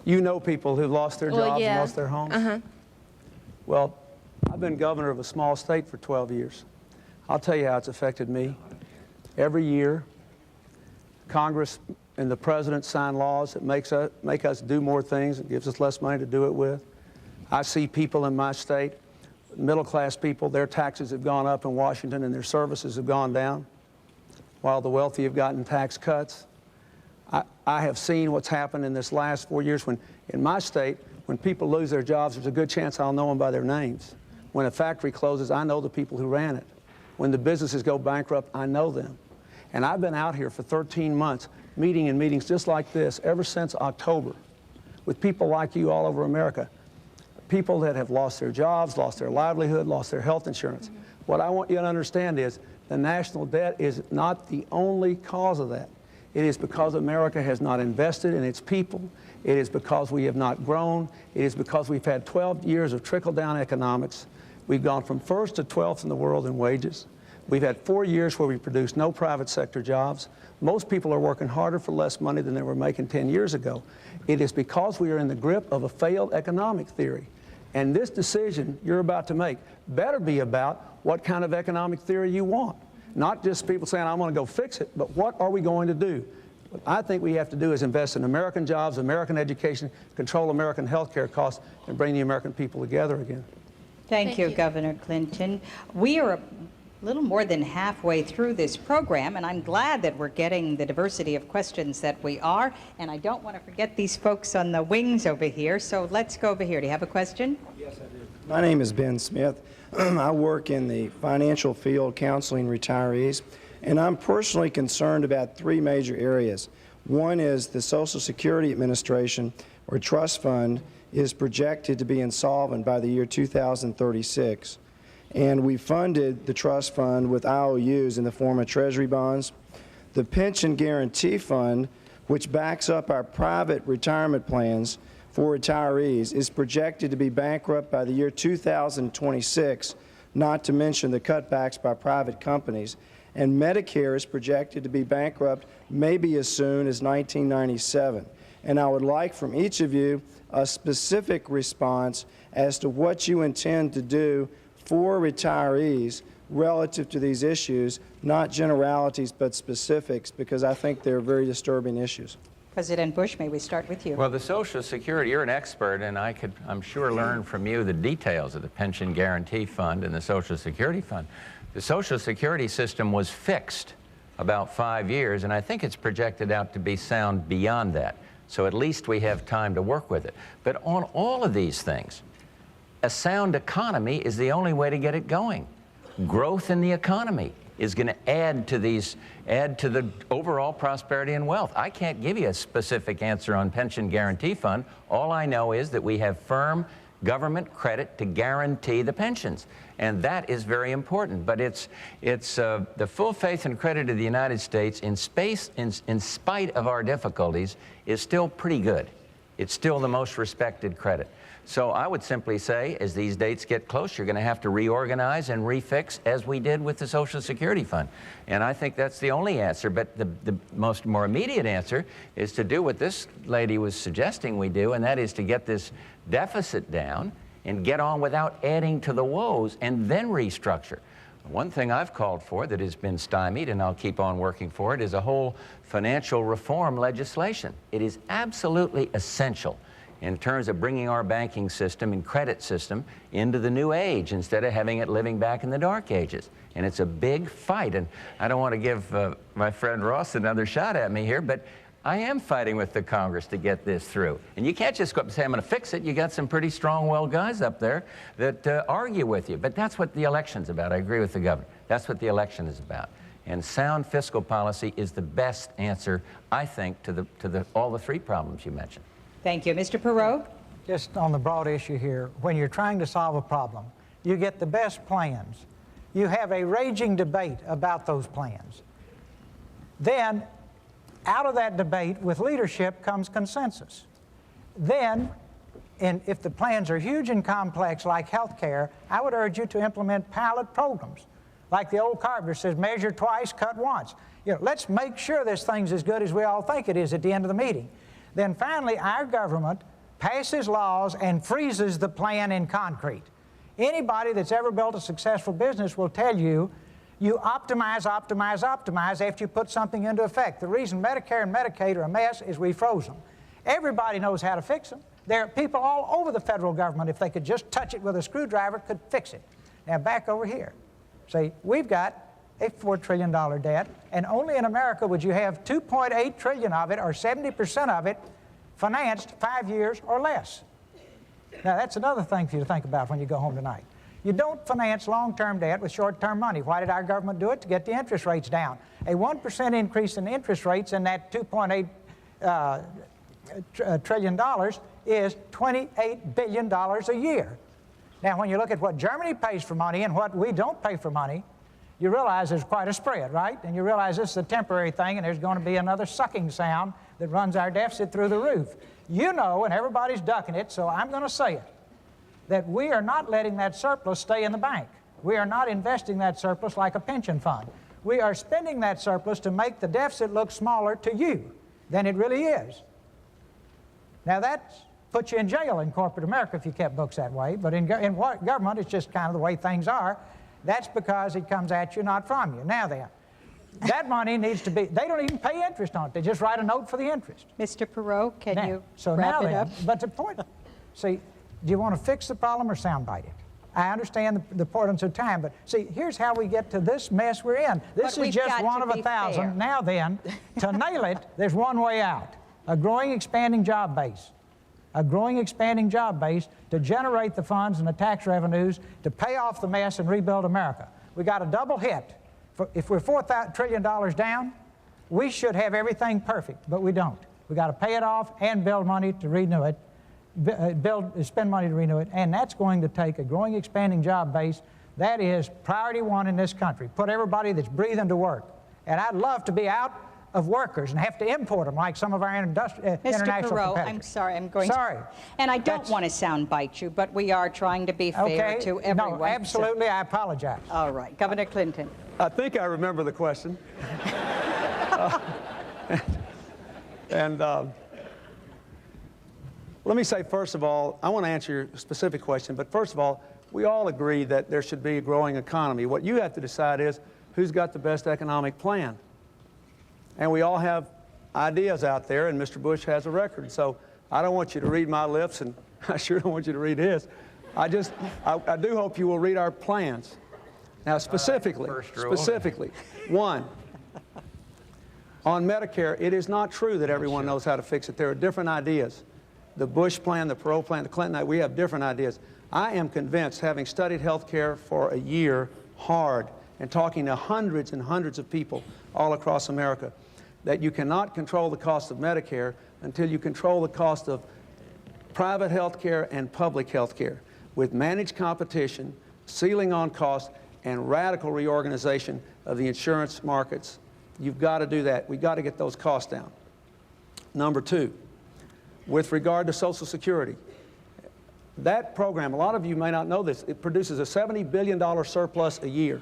You know people who lost their jobs and lost their homes? Well, I've been governor of a small state for 12 years. I'll tell you how it's affected me. Every year, Congress and the President sign laws that make us do more things and gives us less money to do it with. I see people in my state, middle-class people, their taxes have gone up in Washington and their services have gone down, while the wealthy have gotten tax cuts. I have seen what's happened in this last 4 years when, in my state, when people lose their jobs, there's a good chance I'll know them by their names. When a factory closes, I know the people who ran it. When the businesses go bankrupt, I know them. And I've been out here for 13 months, meeting in meetings just like this ever since October, with people like you all over America, people that have lost their jobs, lost their livelihood, lost their health insurance. What I want you to understand is the national debt is not the only cause of that. It is because America has not invested in its people. It is because we have not grown. It is because we've had 12 years of trickle-down economics. We've gone from 1st to 12th in the world in wages. We've had 4 years where we produced no private sector jobs. Most people are working harder for less money than they were making 10 years ago. It is because we are in the grip of a failed economic theory. And this decision you're about to make better be about what kind of economic theory you want. Not just people saying, I'm going to go fix it, but what are we going to do? What I think we have to do is invest in American jobs, American education, control American health care costs, and bring the American people together again. Thank you, Governor Clinton. We are a little more than halfway through this program, and I'm glad that we're getting the diversity of questions that we are. And I don't want to forget these folks on the wings over here, so let's go over here. Do you have a question? Yes, I do. My name is Ben Smith. I work in the financial field counseling retirees, and I'm personally concerned about 3 major areas. One is the Social Security Administration, or trust fund, is projected to be insolvent by the year 2036. And we funded the trust fund with IOUs in the form of treasury bonds. The Pension Guarantee Fund, which backs up our private retirement plans for retirees, is projected to be bankrupt by the year 2026, not to mention the cutbacks by private companies. And Medicare is projected to be bankrupt maybe as soon as 1997. And I would like from each of you a specific response as to what you intend to do for retirees relative to these issues, not generalities but specifics, because I think they're very disturbing issues. President Bush, may we start with you? Well, the Social Security, you're an expert, and I could, I'm sure, learn from you the details of the Pension Guarantee Fund and the Social Security Fund. The Social Security system was fixed about 5 years, and I think it's projected out to be sound beyond that. So at least we have time to work with it. But on all of these things, a sound economy is the only way to get it going. Growth in the economy is going to add to the overall prosperity and wealth. I can't give you a specific answer on Pension Guarantee Fund. All I know is that we have firm government credit to guarantee the pensions, and that is very important. But it's the full faith and credit of the United States in spite of our difficulties is still pretty good. It's still the most respected credit. So I would simply say, as these dates get close, you're going to have to reorganize and refix, as we did with the Social Security Fund. And I think that's the only answer. But the more immediate answer is to do what this lady was suggesting we do, and that is to get this deficit down and get on without adding to the woes and then restructure. One thing I've called for that has been stymied, and I'll keep on working for it, is a whole financial reform legislation. It is absolutely essential in terms of bringing our banking system and credit system into the new age instead of having it living back in the dark ages. And it's a big fight. And I don't want to give my friend Ross another shot at me here, but I am fighting with the Congress to get this through. And you can't just go up and say, I'm going to fix it. You got some pretty strong-willed guys up there that argue with you. But that's what the election's about. I agree with the governor. That's what the election is about. And sound fiscal policy is the best answer, I think, to all the three problems you mentioned. Thank you. Mr. Perot? Just on the broad issue here, when you're trying to solve a problem, you get the best plans. You have a raging debate about those plans. Then, out of that debate with leadership comes consensus. Then, if the plans are huge and complex like health care, I would urge you to implement pilot programs. Like the old carpenter says, measure twice, cut once. You know, let's make sure this thing's as good as we all think it is at the end of the meeting. Then finally, our government passes laws and freezes the plan in concrete. Anybody that's ever built a successful business will tell you, you optimize, optimize, optimize after you put something into effect. The reason Medicare and Medicaid are a mess is we froze them. Everybody knows how to fix them. There are people all over the federal government, if they could just touch it with a screwdriver, could fix it. Now back over here. See, we've got a $4 trillion debt, and only in America would you have $2.8 trillion of it, or 70% of it, financed 5 years or less. Now, that's another thing for you to think about when you go home tonight. You don't finance long-term debt with short-term money. Why did our government do it? To get the interest rates down. A 1% increase in interest rates in that $2.8 trillion is $28 billion a year. Now, when you look at what Germany pays for money and what we don't pay for money, you realize there's quite a spread, right? And you realize this is a temporary thing, and there's going to be another sucking sound that runs our deficit through the roof. You know, and everybody's ducking it, so I'm going to say it, that we are not letting that surplus stay in the bank. We are not investing that surplus like a pension fund. We are spending that surplus to make the deficit look smaller to you than it really is. Now, that puts you in jail in corporate America if you kept books that way, but in government, it's just kind of the way things are. That's because it comes at you, not from you. Now then, that money needs to be, they don't even pay interest on it. They just write a note for the interest. Mr. Perot, can you so wrap now it then, up? But the point, see, do you want to fix the problem or soundbite it? I understand the importance of time, but see, here's how we get to this mess we're in. This is just one of 1,000. Fair. Now then, to nail it, there's one way out. A growing, expanding job base. A growing, expanding job base to generate the funds and the tax revenues to pay off the mess and rebuild America. We got a double hit. If we're $4 trillion down, we should have everything perfect, but we don't. We got to pay it off and build money to renew it, spend money to renew it, and that's going to take a growing, expanding job base. That is priority one in this country. Put everybody that's breathing to work. And I'd love to be out of workers and have to import them like some of our international Mr. Perot, competitors. I'm sorry, I'm going Sorry. to... And I don't want to soundbite you, but we are trying to be fair Okay. to everyone. No, absolutely, I apologize. All right, Governor Clinton. I think I remember the question. Let me say, first of all, I want to answer your specific question, but first of all, we all agree that there should be a growing economy. What you have to decide is who's got the best economic plan. And we all have ideas out there, and Mr. Bush has a record. So I don't want you to read my lips, and I sure don't want you to read his. I do hope you will read our plans. Now, specifically, one, on Medicare, it is not true that everyone knows how to fix it. There are different ideas. The Bush plan, the Perot plan, the Clinton, we have different ideas. I am convinced, having studied health care for a year hard and talking to hundreds and hundreds of people all across America, that you cannot control the cost of Medicare until you control the cost of private health care and public health care with managed competition, ceiling on cost, and radical reorganization of the insurance markets. You've got to do that. We've got to get those costs down. Number two, with regard to Social Security, that program, a lot of you may not know this, it produces a $70 billion surplus a year.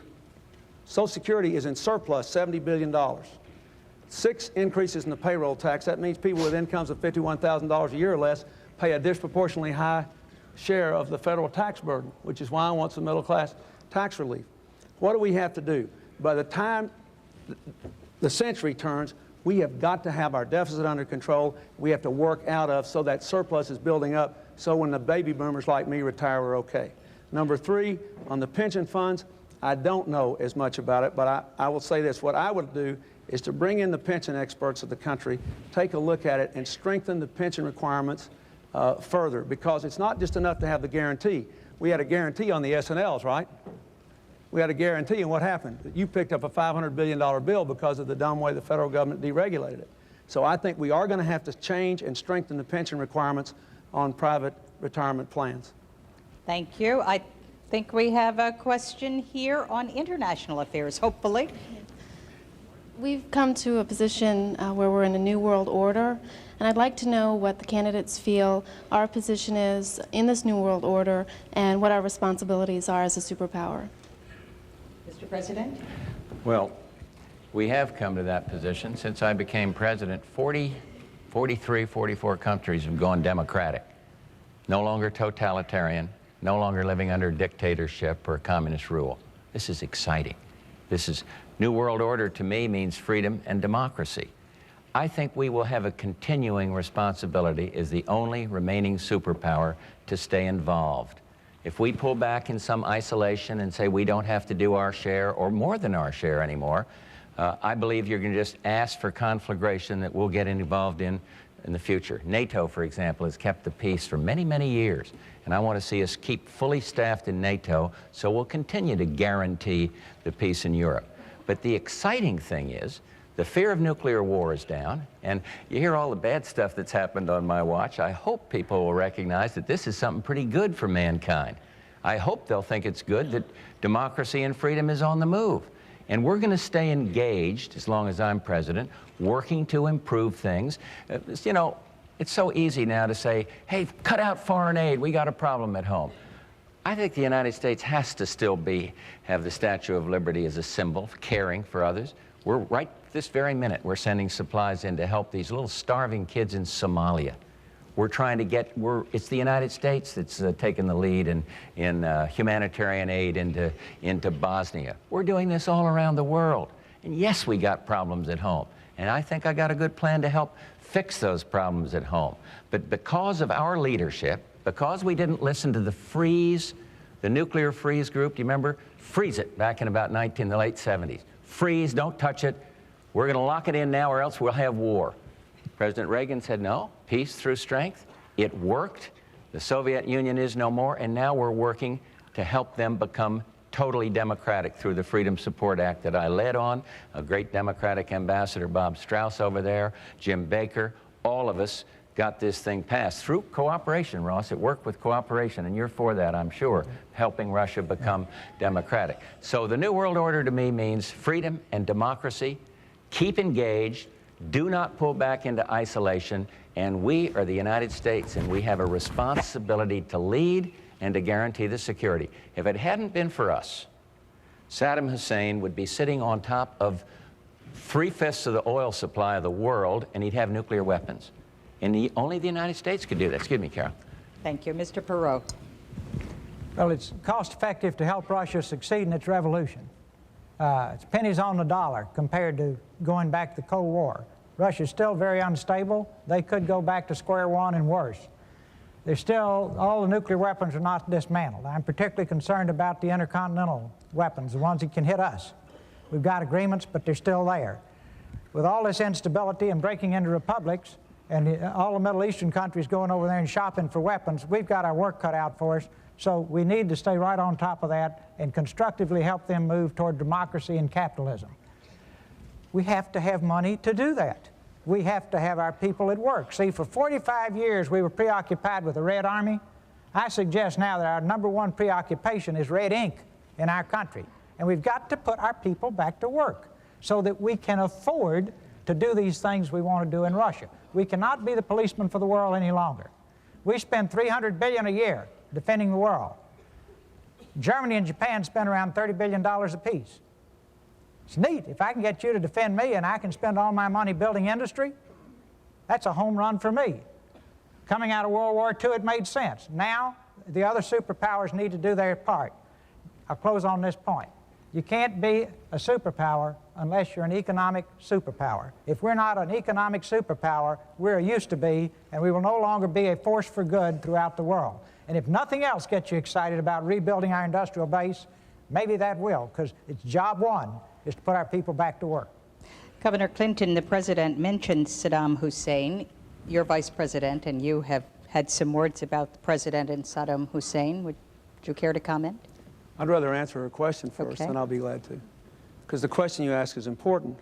Social Security is in surplus, $70 billion. 6 increases in the payroll tax. That means people with incomes of $51,000 a year or less pay a disproportionately high share of the federal tax burden, which is why I want some middle-class tax relief. What do we have to do? By the time the century turns, we have got to have our deficit under control. We have to work out of so that surplus is building up so when the baby boomers like me retire, we're okay. Number three, on the pension funds, I don't know as much about it, but I will say this. What I would do is to bring in the pension experts of the country, take a look at it, and strengthen the pension requirements further, because it's not just enough to have the guarantee. We had a guarantee on the S&Ls, right? We had a guarantee, and what happened? You picked up a $500 billion bill because of the dumb way the federal government deregulated it. So I think we are going to have to change and strengthen the pension requirements on private retirement plans. Thank you. I think we have a question here on international affairs, hopefully. We've come to a position where we're in a new world order, and I'd like to know what the candidates feel our position is in this new world order and what our responsibilities are as a superpower. Mr. President? Well, we have come to that position. Since I became president, 43, 44 countries have gone democratic. No longer totalitarian, no longer living under dictatorship or communist rule. This is exciting. This is New World Order to me means freedom and democracy. I think we will have a continuing responsibility as the only remaining superpower to stay involved. If we pull back in some isolation and say we don't have to do our share or more than our share anymore, I believe you're going to just ask for conflagration that we'll get involved in the future. NATO, for example, has kept the peace for many, many years, and I want to see us keep fully staffed in NATO, so we'll continue to guarantee the peace in Europe. But the exciting thing is the fear of nuclear war is down, and you hear all the bad stuff that's happened on my watch. I hope people will recognize that this is something pretty good for mankind. I hope they'll think it's good that democracy and freedom is on the move. And we're going to stay engaged, as long as I'm president, working to improve things. You know, it's so easy now to say, hey, cut out foreign aid, we got a problem at home. I think the United States has to still have the Statue of Liberty as a symbol of caring for others. We're right this very minute, we're sending supplies in to help these little starving kids in Somalia. We're trying to get, it's the United States that's taken the lead in humanitarian aid into Bosnia. We're doing this all around the world. And yes, we got problems at home. And I think I got a good plan to help fix those problems at home. But because of our leadership, because we didn't listen to the nuclear freeze group, do you remember? Freeze it back in about the late 70s. Freeze, don't touch it. We're going to lock it in now or else we'll have war. President Reagan said, no, peace through strength. It worked. The Soviet Union is no more, and now we're working to help them become totally democratic through the Freedom Support Act that I led on. A great Democratic ambassador, Bob Strauss over there, Jim Baker, all of us got this thing passed through cooperation, Ross. It worked with cooperation, and you're for that, I'm sure, helping Russia become democratic. So the New World Order to me means freedom and democracy, Keep engaged. Do not pull back into isolation. And we are the United States, and we have a responsibility to lead and to guarantee the security. If it hadn't been for us, Saddam Hussein would be sitting on top of 3/5 of the oil supply of the world, and he'd have nuclear weapons. And only the United States could do that. Excuse me, Carol. Thank you. Mr. Perot. Well, it's cost-effective to help Russia succeed in its revolution. It's pennies on the dollar compared to going back to the Cold War. Russia's still very unstable. They could go back to square one and worse. There's still, all the nuclear weapons are not dismantled. I'm particularly concerned about the intercontinental weapons, the ones that can hit us. We've got agreements, but they're still there. With all this instability and breaking into republics, and all the Middle Eastern countries going over there and shopping for weapons, we've got our work cut out for us. So we need to stay right on top of that and constructively help them move toward democracy and capitalism. We have to have money to do that. We have to have our people at work. See, for 45 years we were preoccupied with the Red Army. I suggest now that our #1 preoccupation is red ink in our country. And we've got to put our people back to work so that we can afford to do these things we want to do in Russia. We cannot be the policeman for the world any longer. We spend $300 billion a year defending the world. Germany and Japan spend around $30 billion apiece. It's neat. If I can get you to defend me and I can spend all my money building industry, that's a home run for me. Coming out of World War II, it made sense. Now, the other superpowers need to do their part. I'll close on this point. You can't be a superpower unless you're an economic superpower. If we're not an economic superpower, we're a used to be, and we will no longer be a force for good throughout the world. And if nothing else gets you excited about rebuilding our industrial base, maybe that will, because it's job one, is to put our people back to work. Governor Clinton, the president mentioned Saddam Hussein. You're vice president, and you have had some words about the president and Saddam Hussein. Would you care to comment? I'd rather answer her question first, Okay. and I'll be glad to, because the question you ask is important.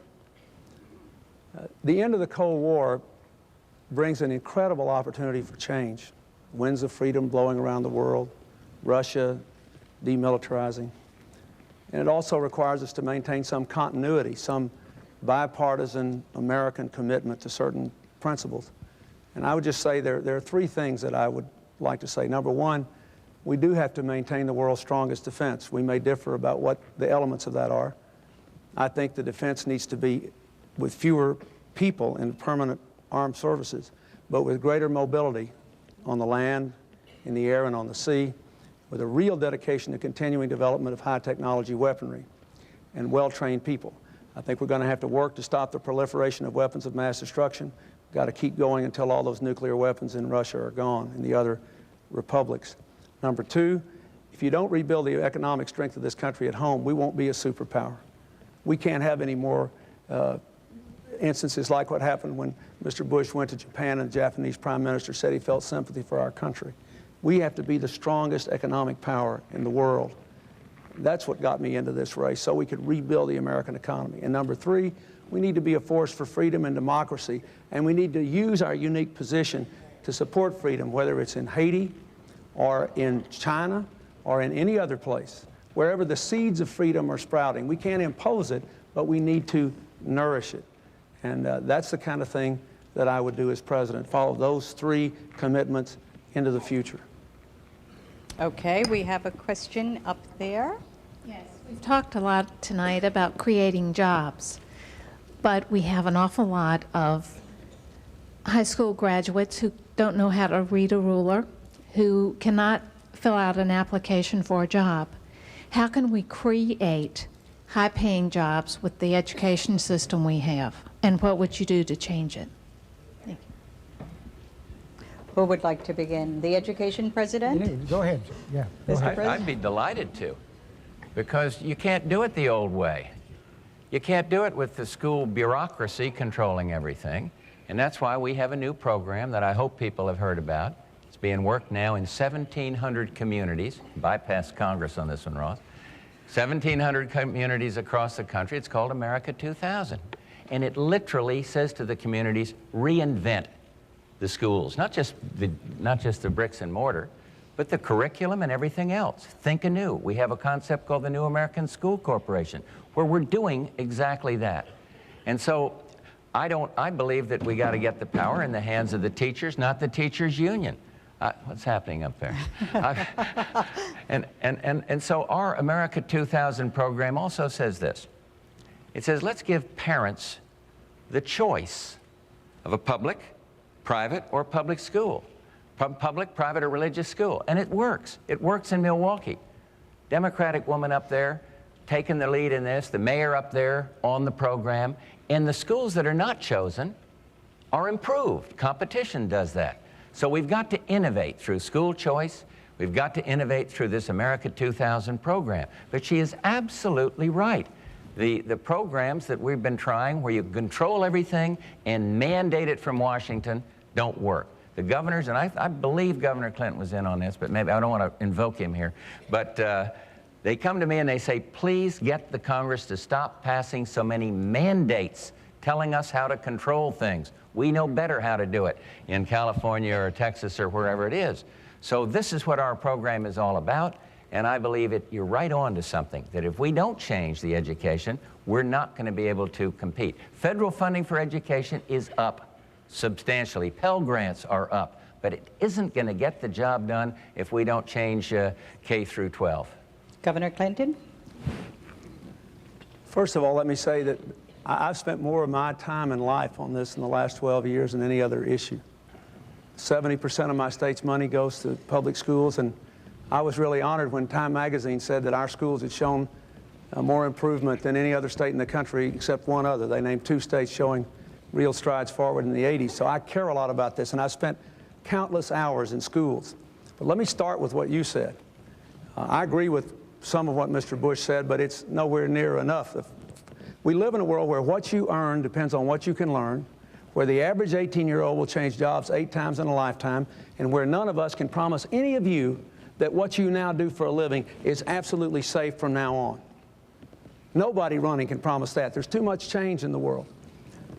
The end of the Cold War brings an incredible opportunity for change. Winds of freedom blowing around the world, Russia demilitarizing. And it also requires us to maintain some continuity, some bipartisan American commitment to certain principles. And I would just say there are three things that I would like to say. Number one, we do have to maintain the world's strongest defense. We may differ about what the elements of that are. I think the defense needs to be with fewer people in permanent armed services, but with greater mobility on the land, in the air, and on the sea, with a real dedication to continuing development of high technology weaponry and well-trained people. I think we're going to have to work to stop the proliferation of weapons of mass destruction. We've got to keep going until all those nuclear weapons in Russia are gone and the other republics. Number two, if you don't rebuild the economic strength of this country at home, we won't be a superpower. We can't have any more instances like what happened when Mr. Bush went to Japan and the Japanese Prime Minister said he felt sympathy for our country. We have to be the strongest economic power in the world. That's what got me into this race, so we could rebuild the American economy. And number three, we need to be a force for freedom and democracy, and we need to use our unique position to support freedom, whether it's in Haiti or in China or in any other place. Wherever the seeds of freedom are sprouting, we can't impose it, but we need to nourish it. And that's the kind of thing that I would do as president, follow those three commitments into the future. Okay, we have a question up there. Yes, we've talked a lot tonight about creating jobs, but we have an awful lot of high school graduates who don't know how to read a ruler, who cannot fill out an application for a job. How can we create high-paying jobs with the education system we have, and what would you do to change it? Thank you. Who would like to begin? The education president? Go ahead. Yeah. Go ahead. I'd be delighted to, because you can't do it the old way. You can't do it with the school bureaucracy controlling everything, and that's why we have a new program that I hope people have heard about. It's being worked now in 1,700 communities. Bypass Congress on this one, Ross. 1,700 communities across the country. It's called America 2000. And it literally says to the communities, reinvent the schools, not just the bricks and mortar, but the curriculum and everything else. Think anew. We have a concept called the New American School Corporation, where we're doing exactly that. And so I believe that we got to get the power in the hands of the teachers, not the teachers' union. What's happening up there? And so our America 2000 program also says this. It says, let's give parents the choice of a public, private, or public school. Public, private, or religious school. And it works. It works in Milwaukee. Democratic woman up there taking the lead in this, the mayor up there on the program. And the schools that are not chosen are improved. Competition does that. So we've got to innovate through school choice. We've got to innovate through this America 2000 program. But she is absolutely right. The programs that we've been trying where you control everything and mandate it from Washington don't work. The governors, and I believe Governor Clinton was in on this, but maybe I don't want to invoke him here, but they come to me and they say, please get the Congress to stop passing so many mandates telling us how to control things. We know better how to do it in California or Texas or wherever it is. So this is what our program is all about, and I believe you're right on to something, that if we don't change the education, we're not going to be able to compete. Federal funding for education is up substantially. Pell Grants are up, but it isn't going to get the job done if we don't change K through 12. Governor Clinton? First of all, let me say that I've spent more of my time in life on this in the last 12 years than any other issue. 70% of my state's money goes to public schools, and I was really honored when Time magazine said that our schools had shown more improvement than any other state in the country except one other. They named 2 states showing real strides forward in the 80s. So I care a lot about this, and I spent countless hours in schools. But let me start with what you said. I agree with some of what Mr. Bush said, but it's nowhere near enough. We live in a world where what you earn depends on what you can learn, where the average 18-year-old will change jobs 8 times in a lifetime, and where none of us can promise any of you that what you now do for a living is absolutely safe from now on. Nobody running can promise that. There's too much change in the world.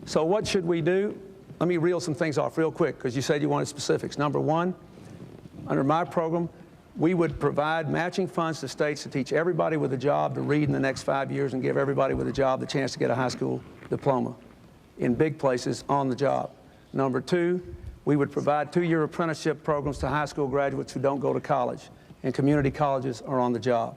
So what should we do? Let me reel some things off real quick, because you said you wanted specifics. Number 1, under my program, we would provide matching funds to states to teach everybody with a job to read in the next 5 years and give everybody with a job the chance to get a high school diploma in big places on the job. Number 2, we would provide 2-year apprenticeship programs to high school graduates who don't go to college, and community colleges are on the job.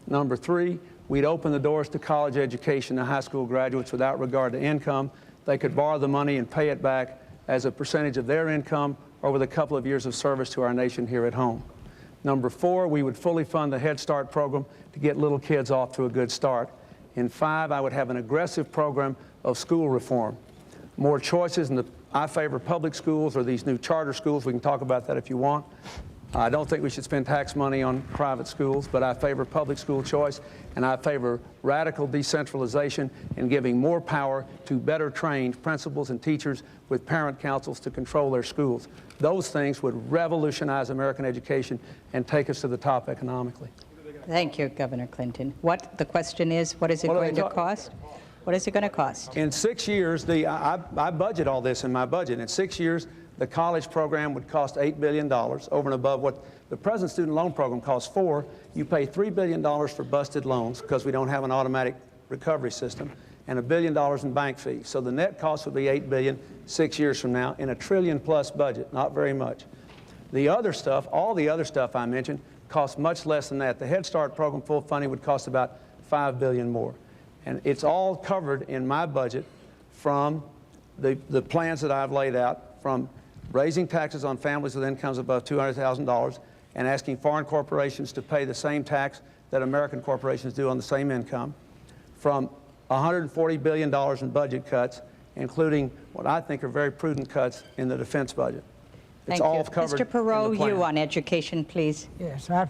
Number 3, we'd open the doors to college education to high school graduates without regard to income. They could borrow the money and pay it back as a percentage of their income over the couple of years of service to our nation here at home. Number 4, we would fully fund the Head Start program to get little kids off to a good start. And 5, I would have an aggressive program of school reform. More choices, I favor public schools or these new charter schools. We can talk about that if you want. I don't think we should spend tax money on private schools, but I favor public school choice, and I favor radical decentralization and giving more power to better trained principals and teachers with parent councils to control their schools. Those things would revolutionize American education and take us to the top economically. Thank you, Governor Clinton. The question is, what is it going to cost? What is it going to cost? In 6 years, I budget all this in my budget. In 6 years, the college program would cost $8 billion, over and above what the present student loan program costs $4 billion. You pay $3 billion for busted loans because we don't have an automatic recovery system, and $1 billion in bank fees. So the net cost would be $8 billion 6 years from now in a $1 trillion+ budget, not very much. The other stuff, all the other stuff I mentioned, costs much less than that. The Head Start program full funding would cost about $5 billion more. And it's all covered in my budget from the plans that I've laid out, from raising taxes on families with incomes above $200,000 and asking foreign corporations to pay the same tax that American corporations do on the same income, from $140 billion in budget cuts, including what I think are very prudent cuts in the defense budget. It's all covered. Mr. Perot, you on education, please. Yes, I've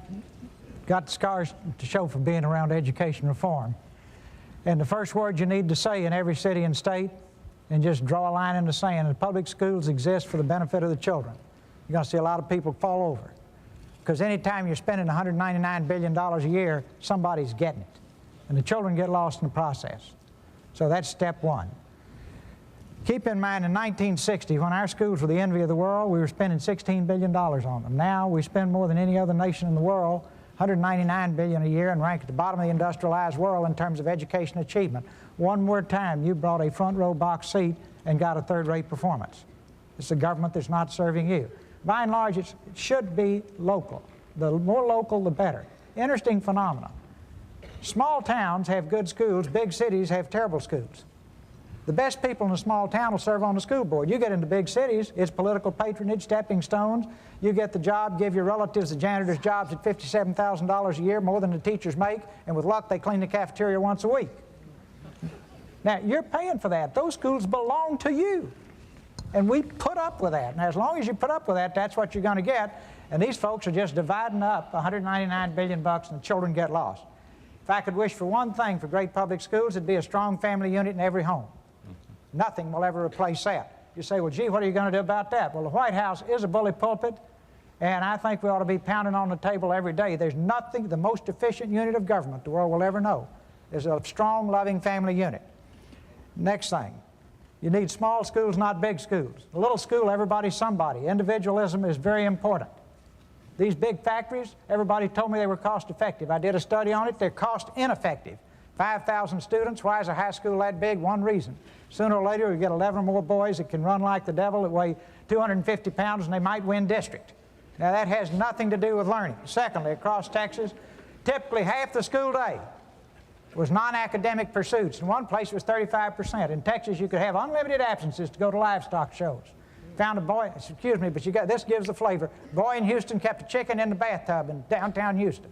got scars to show for being around education reform. And the first word you need to say in every city and state, and just draw a line in the sand, the public schools exist for the benefit of the children. You're going to see a lot of people fall over. Because anytime you're spending $199 billion a year, somebody's getting it. And the children get lost in the process. So that's step 1. Keep in mind, in 1960, when our schools were the envy of the world, we were spending $16 billion on them. Now we spend more than any other nation in the world $199 billion a year and rank at the bottom of the industrialized world in terms of education achievement. One more time, you brought a front row box seat and got a third-rate performance. It's a government that's not serving you. By and large, it should be local. The more local, the better. Interesting phenomenon. Small towns have good schools, big cities have terrible schools. The best people in a small town will serve on the school board. You get into big cities, it's political patronage, stepping stones. You get the job, give your relatives the janitor's jobs at $57,000 a year, more than the teachers make, and with luck they clean the cafeteria once a week. Now, you're paying for that. Those schools belong to you. And we put up with that. And as long as you put up with that, that's what you're going to get. And these folks are just dividing up $199 billion and the children get lost. If I could wish for one thing for great public schools, it'd be a strong family unit in every home. Nothing will ever replace that. You say, well, gee, what are you going to do about that? Well, the White House is a bully pulpit, and I think we ought to be pounding on the table every day. There's nothing, the most efficient unit of government the world will ever know is a strong, loving family unit. Next thing, you need small schools, not big schools. A little school, everybody's somebody. Individualism is very important. These big factories, everybody told me they were cost effective. I did a study on it, they're cost ineffective. 5,000 students, why is a high school that big? One reason. Sooner or later, we get 11 or more boys that can run like the devil, that weigh 250 pounds, and they might win district. Now, that has nothing to do with learning. Secondly, across Texas, typically half the school day was non-academic pursuits. In one place, it was 35%. In Texas, you could have unlimited absences to go to livestock shows. Found a boy, excuse me, but this gives the flavor. Boy in Houston kept a chicken in the bathtub in downtown Houston.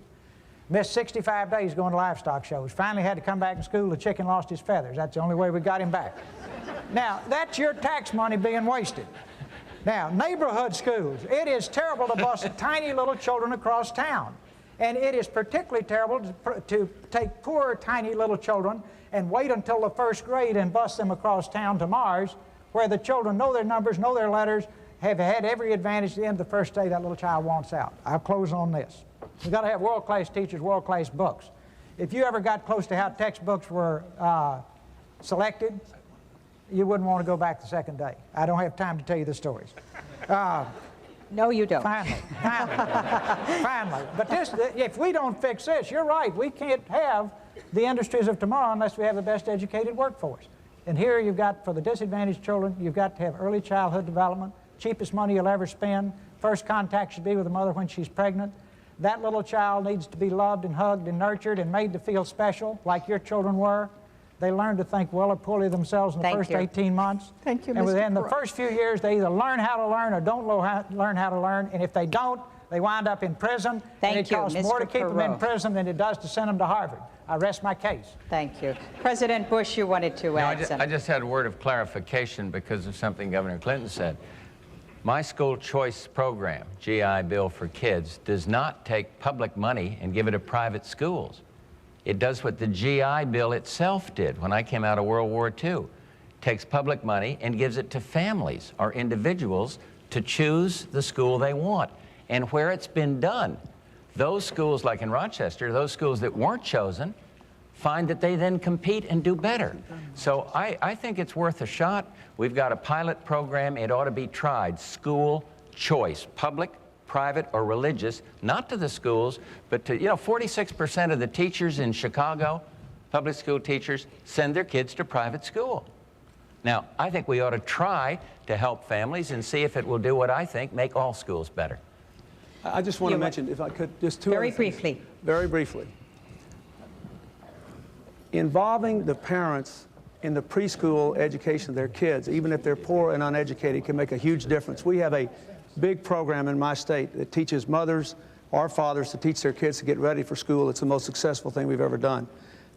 Missed 65 days going to livestock shows. Finally had to come back to school. The chicken lost his feathers. That's the only way we got him back. Now, that's your tax money being wasted. Now, neighborhood schools. It is terrible to bus tiny little children across town. And it is particularly terrible to take poor, tiny little children and wait until the first grade and bus them across town to Mars, where the children know their numbers, know their letters, have had every advantage at the end of the first day that little child wants out. I'll close on this. We've got to have world-class teachers, world-class books. If you ever got close to how textbooks were selected, you wouldn't want to go back the second day. I don't have time to tell you the stories. No, you don't. Finally. But if we don't fix this, you're right, we can't have the industries of tomorrow unless we have the best educated workforce. And here you've got, for the disadvantaged children, you've got to have early childhood development, cheapest money you'll ever spend. First contact should be with the mother when she's pregnant. That little child needs to be loved and hugged and nurtured and made to feel special, like your children were. They learn to think well or poorly of themselves in the first 18 months. Thank you, Mr. And within the Perot. first few years, they either learn how to learn or don't learn how to learn. And if they don't, they wind up in prison. And it costs more to keep them in prison than it does to send them to Harvard. I rest my case. Thank you. President Bush, you wanted to add something. I just had a word of clarification because of something Governor Clinton said. My school choice program, GI Bill for Kids, does not take public money and give it to private schools. It does what the GI Bill itself did when I came out of World War II. Takes public money and gives it to families or individuals to choose the school they want. And where it's been done, those schools like in Rochester, those schools that weren't chosen, find that they then compete and do better. So I think it's worth a shot. We've got a pilot program. It ought to be tried. School choice, public, private, or religious, not to the schools, but to, 46% of the teachers in Chicago, public school teachers, send their kids to private school. Now, I think we ought to try to help families and see if it will do what I think, make all schools better. I just want to mention, if I could, just two Very other things. briefly. Very briefly. Involving the parents in the preschool education of their kids, even if they're poor and uneducated, can make a huge difference. We have a big program in my state that teaches mothers or fathers to teach their kids to get ready for school. It's the most successful thing we've ever done.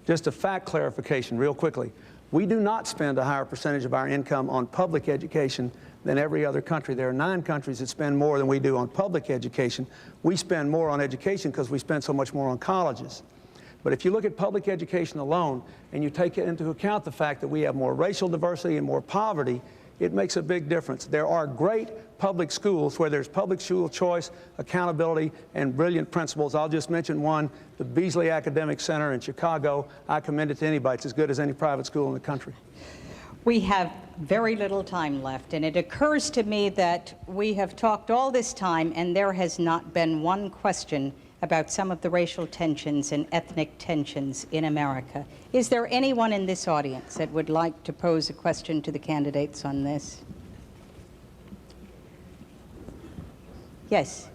Just a fact clarification real quickly. We do not spend a higher percentage of our income on public education than every other country. There are 9 countries that spend more than we do on public education. We spend more on education because we spend so much more on colleges. But if you look at public education alone and you take into account the fact that we have more racial diversity and more poverty, it makes a big difference. There are great public schools where there's public school choice, accountability, and brilliant principals. I'll just mention one, the Beasley Academic Center in Chicago. I commend it to anybody. It's as good as any private school in the country. We have very little time left, and it occurs to me that we have talked all this time, and there has not been one question about some of the racial tensions and ethnic tensions in America. Is there anyone in this audience that would like to pose a question to the candidates on this? Yes.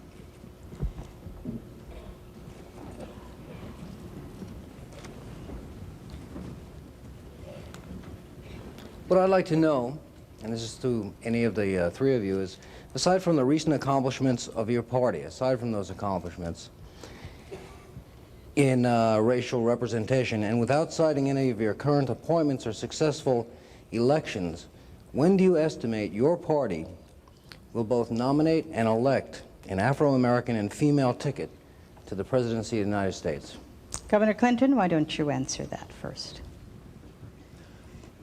What I'd like to know, and this is to any of the three of you, is aside from the recent accomplishments of your party, aside from those accomplishments in racial representation, and without citing any of your current appointments or successful elections, when do you estimate your party will both nominate and elect an Afro-American and female ticket to the presidency of the United States? Governor Clinton, why don't you answer that first?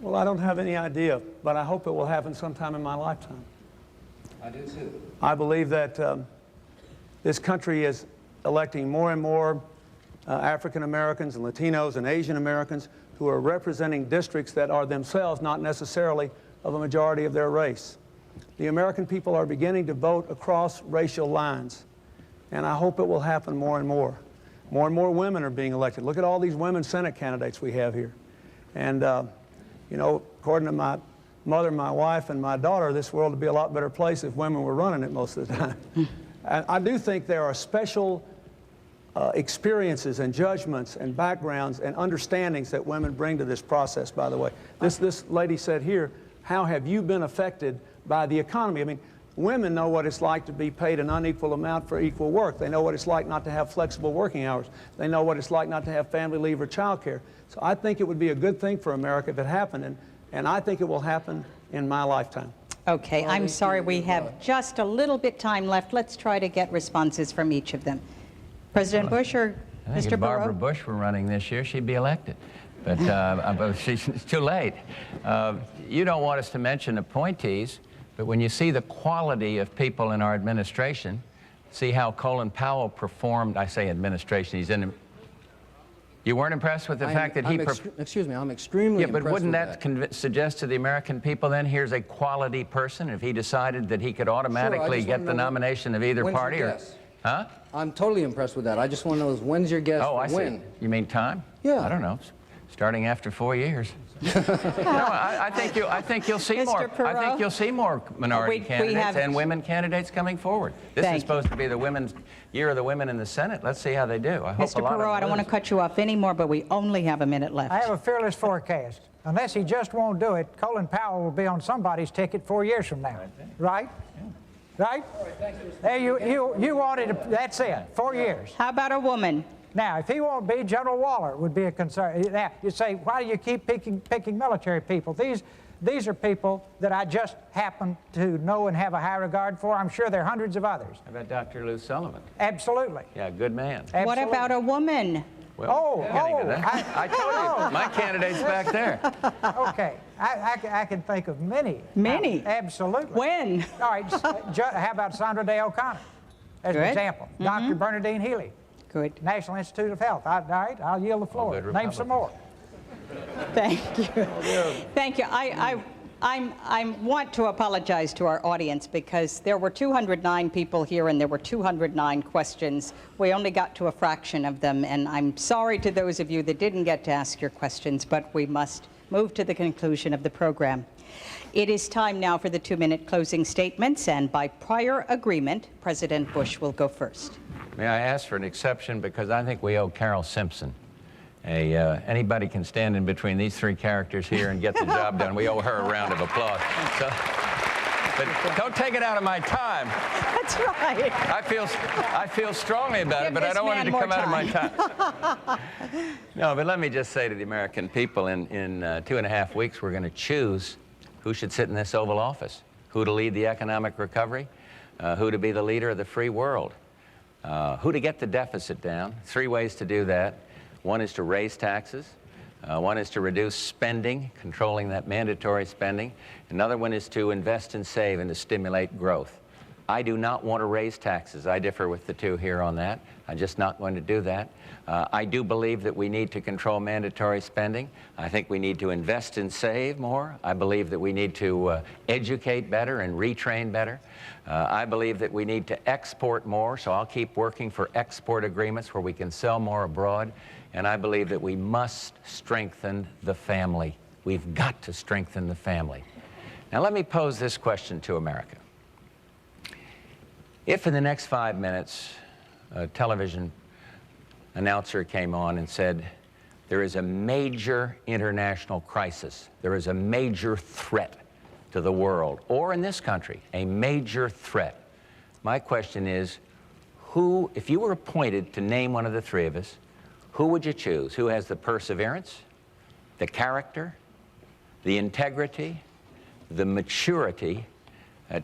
Well, I don't have any idea, but I hope it will happen sometime in my lifetime. I do too. I believe that this country is electing more and more African Americans and Latinos and Asian Americans who are representing districts that are themselves not necessarily of a majority of their race. The American people are beginning to vote across racial lines, and I hope it will happen more and more. More and more women are being elected. Look at all these women Senate candidates we have here. And, you know, according to my mother, my wife, and my daughter, this world would be a lot better place if women were running it most of the time. And I do think there are special experiences and judgments and backgrounds and understandings that women bring to this process, by the way. This lady said here, how have you been affected by the economy? I mean, women know what it's like to be paid an unequal amount for equal work. They know what it's like not to have flexible working hours. They know what it's like not to have family leave or child care. So I think it would be a good thing for America if it happened, and I think it will happen in my lifetime. Okay, I'm sorry, we have just a little bit time left. Let's try to get responses from each of them. President Bush or I think Mr. if Barbara Perot? Bush were running this year, she'd be elected. But it's too late. You don't want us to mention appointees, but when you see the quality of people in our administration, see how Colin Powell performed, I say administration, he's in. You weren't impressed with the fact that he... Excuse me, I'm extremely impressed but wouldn't with that suggest to the American people then, here's a quality person, if he decided that he could automatically get the nomination of either party? Or, huh? I'm totally impressed with that. I just want to know is when's your guess Oh, I see. when? You mean time? Yeah. I don't know. Starting after 4 years. No, I think you'll see more. I think you'll see more minority candidates and women candidates coming forward. This is supposed to be the women's year of the women in the Senate. Let's see how they do. I hope Mr. a lot of them Perot, I don't want to cut you off anymore, but we only have a minute left. I have a fearless forecast. Unless he just won't do it, Colin Powell will be on somebody's ticket 4 years from now. Right? Right? There, you wanted, that's it, 4 years. How about a woman? Now, if he won't be, General Waller would be a concern. Now, you say, why do you keep picking military people? These are people that I just happen to know and have a high regard for. I'm sure there are hundreds of others. How about Dr. Lou Sullivan? Absolutely. Yeah, good man. Absolutely. What about a woman? Well, I told you, my candidate's back there. Okay, I can think of many. Many? Absolutely. When? All right, how about Sandra Day O'Connor as an example? Dr. Bernadine Healy. Good. National Institute of Health. All right, I'll yield the floor. Name some more. Thank you. Thank you. I want to apologize to our audience because there were 209 people here and there were 209 questions. We only got to a fraction of them, and I'm sorry to those of you that didn't get to ask your questions, but we must move to the conclusion of the program. It is time now for the 2-minute closing statements, and by prior agreement, President Bush will go first. May I ask for an exception, because I think we owe Carol Simpson. Anybody can stand in between these three characters here and get the job done. We owe her a round of applause. So, but don't take it out of my time. That's right. I feel strongly about it, but I don't want it to come out of my time. No, but let me just say to the American people, in 2.5 weeks, we're going to choose who should sit in this Oval Office, who to lead the economic recovery, who to be the leader of the free world, who to get the deficit down. 3 ways to do that. One is to raise taxes. One is to reduce spending, controlling that mandatory spending. Another one is to invest and save and to stimulate growth. I do not want to raise taxes. I differ with the two here on that. I'm just not going to do that. I do believe that we need to control mandatory spending. I think we need to invest and save more. I believe that we need to educate better and retrain better. I believe that we need to export more, so I'll keep working for export agreements where we can sell more abroad. And I believe that we must strengthen the family. We've got to strengthen the family. Now let me pose this question to America. If in the next 5 minutes a television announcer came on and said, there is a major international crisis, there is a major threat to the world, or in this country, a major threat. My question is, who, if you were appointed to name one of the three of us, who would you choose? Who has the perseverance, the character, the integrity, the maturity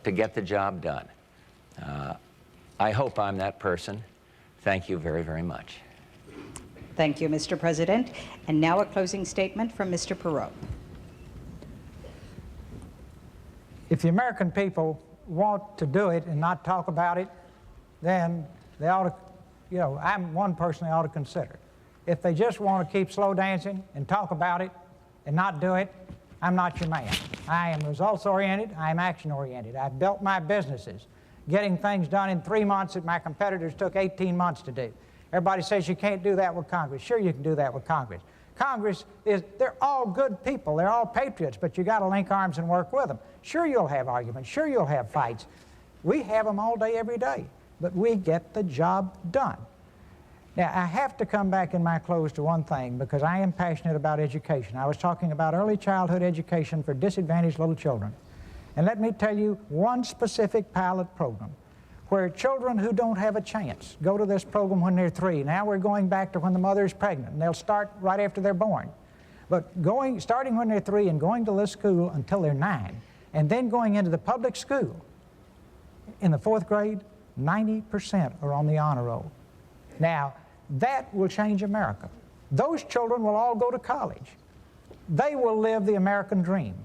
to get the job done? I hope I'm that person. Thank you very, very much. Thank you, Mr. President. And now a closing statement from Mr. Perot. If the American people want to do it and not talk about it, then they ought to, you know, I'm one person they ought to consider. If they just want to keep slow dancing and talk about it and not do it, I'm not your man. I am results-oriented, I am action-oriented. I've built my businesses getting things done in 3 months that my competitors took 18 months to do. Everybody says you can't do that with Congress. Sure you can do that with Congress. Congress is, they're all good people, they're all patriots, but you got to link arms and work with them. Sure you'll have arguments, sure you'll have fights. We have them all day, every day, but we get the job done. Now, I have to come back in my close to one thing, because I am passionate about education. I was talking about early childhood education for disadvantaged little children. And let me tell you one specific pilot program where children who don't have a chance go to this program when they're 3. Now we're going back to when the mother is pregnant, and they'll start right after they're born. But starting when they're 3 and going to this school until they're 9, and then going into the public school in the 4th grade, 90% are on the honor roll. Now, that will change America. Those children will all go to college. They will live the American dream.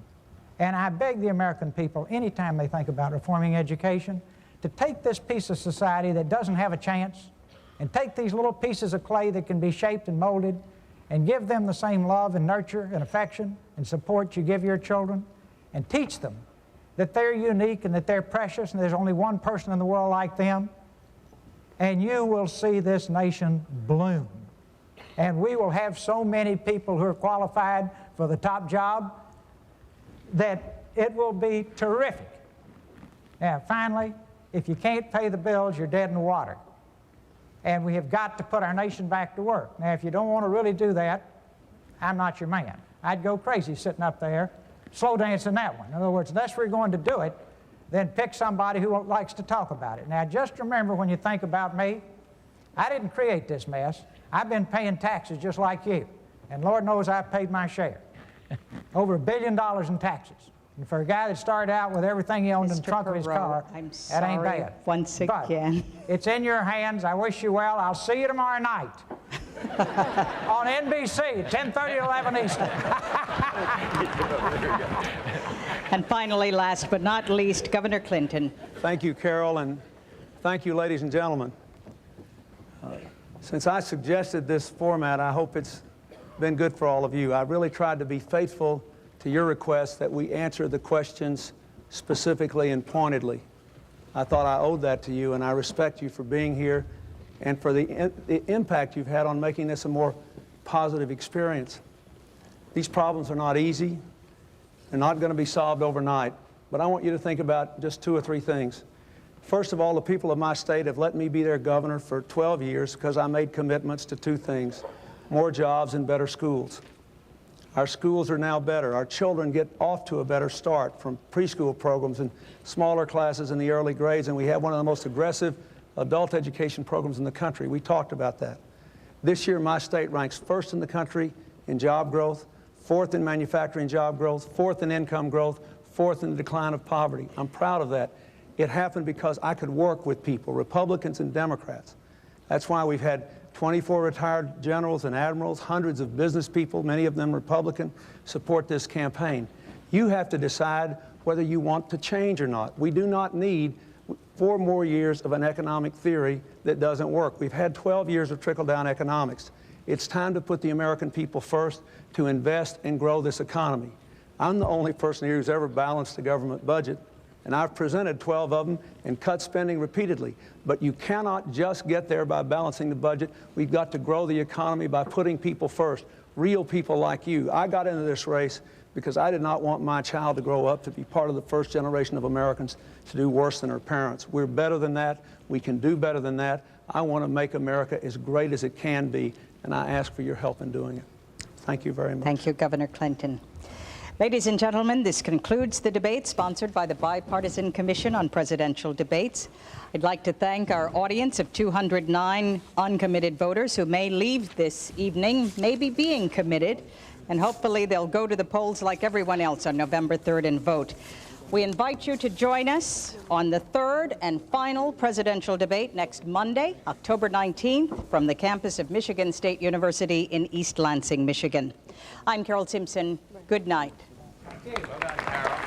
And I beg the American people, anytime they think about reforming education, to take this piece of society that doesn't have a chance and take these little pieces of clay that can be shaped and molded and give them the same love and nurture and affection and support you give your children, and teach them that they're unique and that they're precious and there's only one person in the world like them, and you will see this nation bloom. And we will have so many people who are qualified for the top job that it will be terrific. Now, finally, if you can't pay the bills, you're dead in the water. And we have got to put our nation back to work. Now, if you don't want to really do that, I'm not your man. I'd go crazy sitting up there, slow dancing that one. In other words, unless we're going to do it, then pick somebody who likes to talk about it. Now, just remember when you think about me, I didn't create this mess. I've been paying taxes just like you. And Lord knows I've paid my share. Over $1 billion in taxes. And for a guy that started out with everything he owned in the trunk of his car, that ain't bad. Once again. But it's in your hands. I wish you well. I'll see you tomorrow night on NBC, 10:30 to 11 Eastern. And finally, last but not least, Governor Clinton. Thank you, Carol, and thank you, ladies and gentlemen. Since I suggested this format, I hope it's been good for all of you. I really tried to be faithful to your request that we answer the questions specifically and pointedly. I thought I owed that to you, and I respect you for being here and for the impact you've had on making this a more positive experience. These problems are not easy. They're not going to be solved overnight, but I want you to think about just 2 or 3 things. First of all, the people of my state have let me be their governor for 12 years because I made commitments to 2 things: more jobs and better schools. Our schools are now better. Our children get off to a better start from preschool programs and smaller classes in the early grades, and we have one of the most aggressive adult education programs in the country. We talked about that. This year, my state ranks 1st in the country in job growth, 4th in manufacturing job growth, 4th in income growth, 4th in the decline of poverty. I'm proud of that. It happened because I could work with people, Republicans and Democrats. That's why we've had 24 retired generals and admirals, hundreds of business people, many of them Republican, support this campaign. You have to decide whether you want to change or not. We do not need 4 more years of an economic theory that doesn't work. We've had 12 years of trickle-down economics. It's time to put the American people first, to invest and grow this economy. I'm the only person here who's ever balanced the government budget, and I've presented 12 of them and cut spending repeatedly. But you cannot just get there by balancing the budget. We've got to grow the economy by putting people first, real people like you. I got into this race because I did not want my child to grow up to be part of the first generation of Americans to do worse than her parents. We're better than that. We can do better than that. I want to make America as great as it can be, and I ask for your help in doing it. Thank you very much. Thank you, Governor Clinton. Ladies and gentlemen, this concludes the debate sponsored by the Bipartisan Commission on Presidential Debates. I'd like to thank our audience of 209 uncommitted voters who may leave this evening, maybe being committed, and hopefully they'll go to the polls like everyone else on November 3rd and vote. We invite you to join us on the third and final presidential debate next Monday, October 19th, from the campus of Michigan State University in East Lansing, Michigan. I'm Carol Simpson. Good night. Well done, Carol.